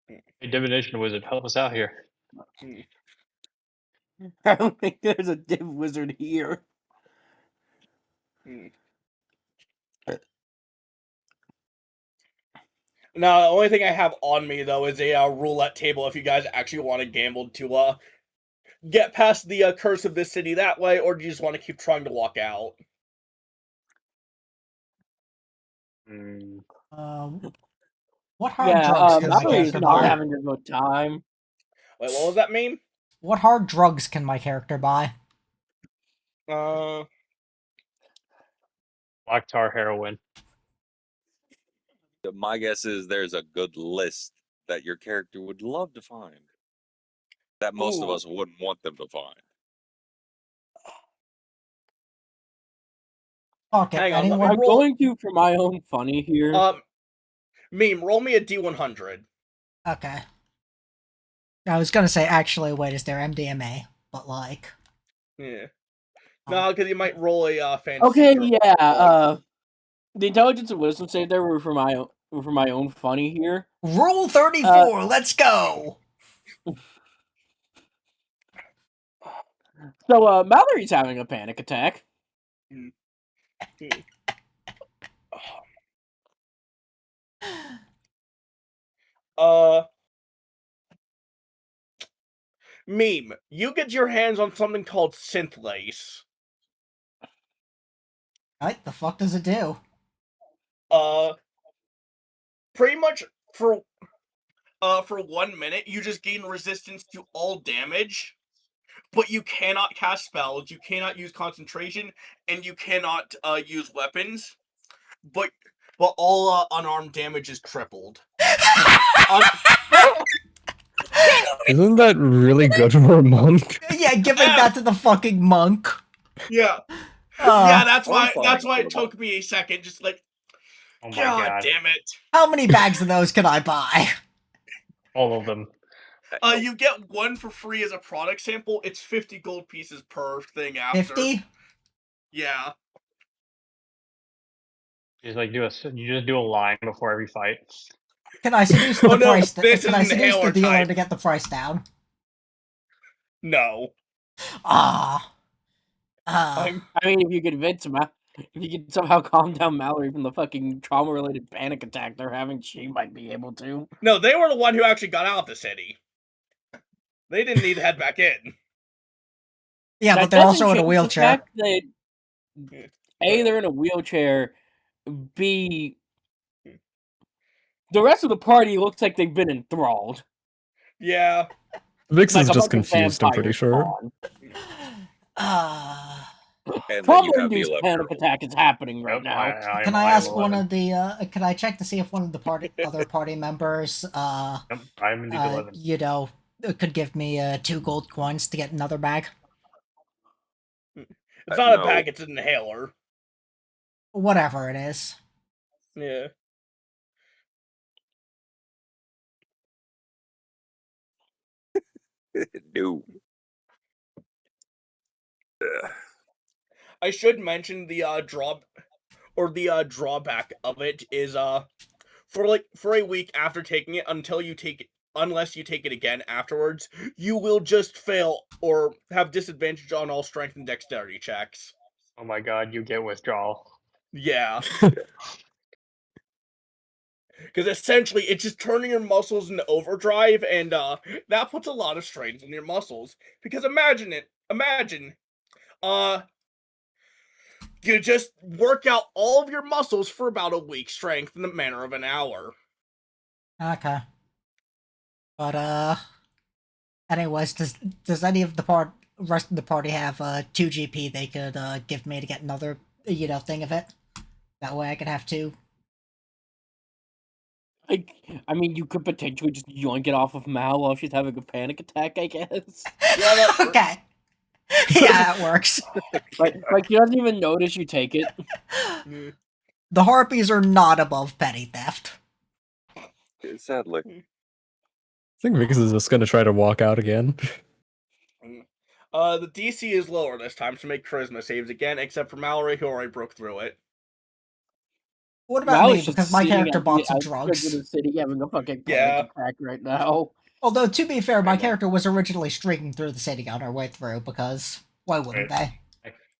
Hey, divination wizard, help us out here. I don't think there's a div wizard here. Now, the only thing I have on me, though, is a roulette table if you guys actually want to gamble to get past the curse of this city that way, or do you just want to keep trying to walk out? Hmm. What hard drugs can my Mallory is character not buy? having a good time. Wait, what was that mean? What hard drugs can my character buy? Uh, Black tar heroin. My guess is there's a good list that your character would love to find that most of Ooh. us wouldn't want them to find. Okay, Hang on, let me anyone? I'm roll. going to, for my own funny here. Meme, roll me a D100. Okay. I was gonna say, actually, wait, is there MDMA? But, like... Yeah. Oh. No, because you might roll a fantasy. Okay, or- yeah. The intelligence and wisdom save there were for my own funny here. Rule 34, let's go! So Mallory's having a panic attack. Meme, you get your hands on something called synth lace. Right, the fuck does it do? Pretty much for 1 minute, you just gain resistance to all damage, but you cannot cast spells, you cannot use concentration, and you cannot use weapons. But all unarmed damage is tripled. Isn't that really good for a monk? Yeah, giving that to the fucking monk. Yeah. Uh, Yeah, that's why horrifying it took me a second. Just like, Oh my God god. damn it. How many bags of those can I buy? All of them. You get one for free as a product sample. It's 50 gold pieces per thing after. 50? Yeah. You just like you just do a line before every fight. Can I seduce Oh, the no, price? this Can I is seduce the inhaler dealer type. to get the price down? No. Ah. I mean, if you convince him, if you can somehow calm down Mallory from the fucking trauma-related panic attack they're having, she might be able to. No, they were the one who actually got out of the city. They didn't need to head back in. Yeah, That but they're doesn't also in a change the wheelchair. fact that A, they're in a wheelchair. B, the rest of the party looks like they've been enthralled. Yeah. Vix Like is a just bunch of confused, I'm pretty vampires sure. Ah. And then you have the Trauma-induced panic 11-year-old. attack is happening right Yep, now. Can I ask one of the? Can I check to see if one of the other party members, Yep, I'm indeed 11. you know, could give me 2 gold coins to get another bag? It's not a No. bag, it's an inhaler. Whatever it is. Yeah. No. I should mention the drawback of it is for a week after taking it unless you take it again afterwards, you will just fail or have disadvantage on all strength and dexterity checks. Oh my god, you get withdrawal. Yeah. Because essentially it's just turning your muscles into overdrive, and that puts a lot of strains on your muscles. Because imagine you just work out all of your muscles for about a week's strength in the manner of an hour. Okay. But anyways, does any of the rest of the party have 2 GP they could give me to get another thing of it? That way I could have 2. I mean, you could potentially just yoink it off of Mal while she's having a panic attack, I guess. Yeah, that works. Okay. Yeah, that works. Like she doesn't even notice you take it. The harpies are not above petty theft. Sadly. I think Vix is just gonna try to walk out again. The DC is lower this time to make charisma saves again, except for Mallory, who already broke through it. What about Mal me? is just Because my sitting character at the bought some outskirts of drugs. the city having a fucking Yeah. panic attack right now. Although, to be fair, I my know. character was originally streaking through the city on her way through, because why wouldn't they?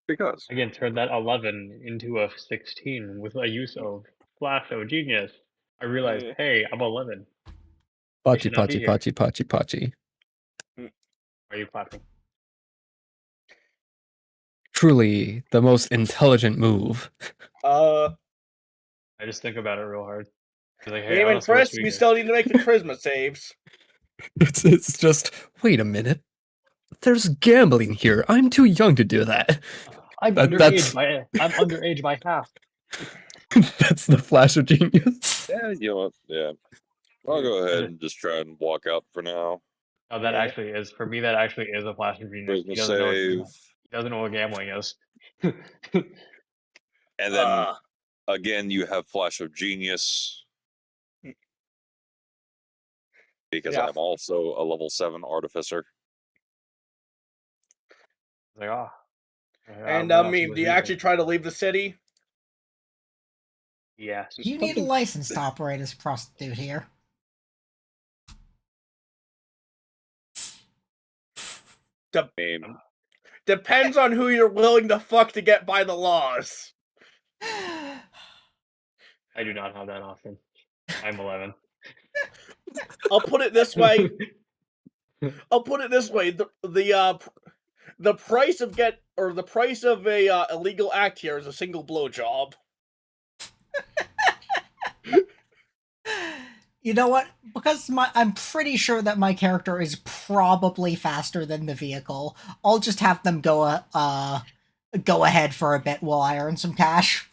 Because. Again, turn that 11 into a 16 with a use of Flash of Genius. I realized, Yeah. hey, I'm 11. Pachi, should not be pachi, here. pachi, pachi, pachi. Why are you clapping? Truly the most intelligent move. I just think about it real hard. Like, hey, Game I and was supposed Chris, to be you here. still need to make the charisma saves. It's just, wait a minute. There's gambling here. I'm too young to do that. I'm that's- underage by half. That's the flash of genius. Yeah, you know what? Yeah. I'll go ahead and just try and walk out for now. Oh, that Yeah. actually is for me. That actually is a Flash of Genius. Charisma He doesn't know. save. He doesn't know what gambling is. And then again, you have Flash of Genius. Because Yeah. I'm also a level 7 artificer. Like, ah. And Meme, do you actually try to leave the city? Yes. You need a license to operate as a prostitute here. Name. Depends on who you're willing to fuck to get by the laws. I do not have that option. I'm 11. I'll put it this way. The price of a illegal act here is a single blowjob. You know what? Because I'm pretty sure that my character is probably faster than the vehicle. I'll just have them go ahead for a bit while I earn some cash.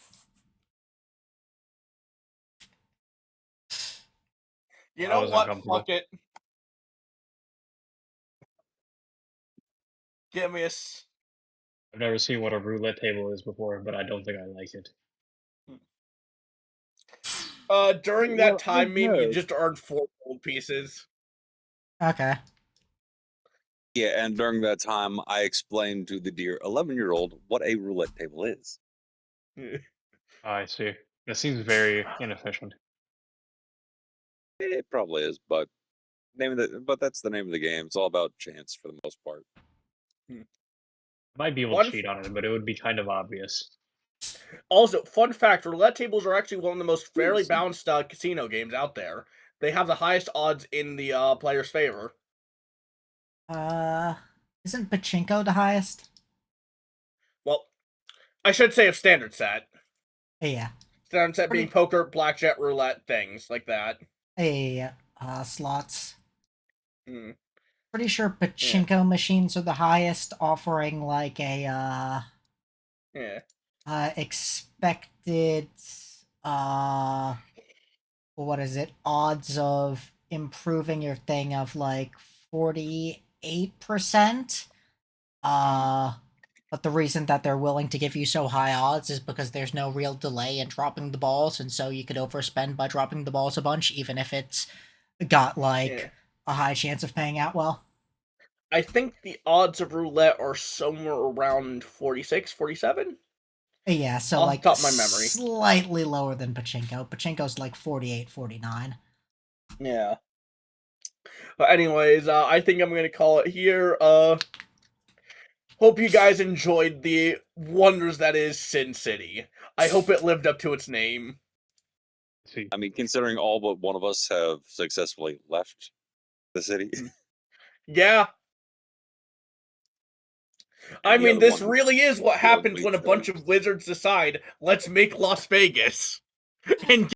You I know was what? uncomfortable. Fuck it. Give me a. I've never seen what a roulette table is before, but I don't think I like it. During Well, that time meme, you no. just earned 4 gold pieces. Okay. Yeah, and during that time, I explained to the dear 11-year-old what a roulette table is. I see. That seems very inefficient. It probably is, but that's the name of the game. It's all about chance for the most part. I might be able to One cheat on it, but it would be kind of obvious. Also, fun fact, roulette tables are actually one of the most fairly Yes. balanced casino games out there. They have the highest odds in the player's favor. Isn't pachinko the highest? Well, I should say of standard set. Yeah. Standard set being poker, blackjack, roulette, things like that. Slots. Hmm. Pretty sure pachinko machines are the highest, offering like a Yeah. expected what is it? Odds of improving your thing of like 48%. But the reason that they're willing to give you so high odds is because there's no real delay in dropping the balls, and so you could overspend by dropping the balls a bunch, even if it's got like a high chance of paying out well. I think the odds of roulette are somewhere around 46, 47? Yeah, so Off the like top of my memory. slightly lower than pachinko. Pachinko's like 48, 49. Yeah. But anyways, I think I'm gonna call it here. Hope you guys enjoyed the wonders that is Sin City. I hope it lived up to its name. See, I mean, considering all but one of us have successfully left the city, Yeah. I and the mean, other this one really is what the happens only when a bunch third. of wizards decide, let's make Las Vegas. And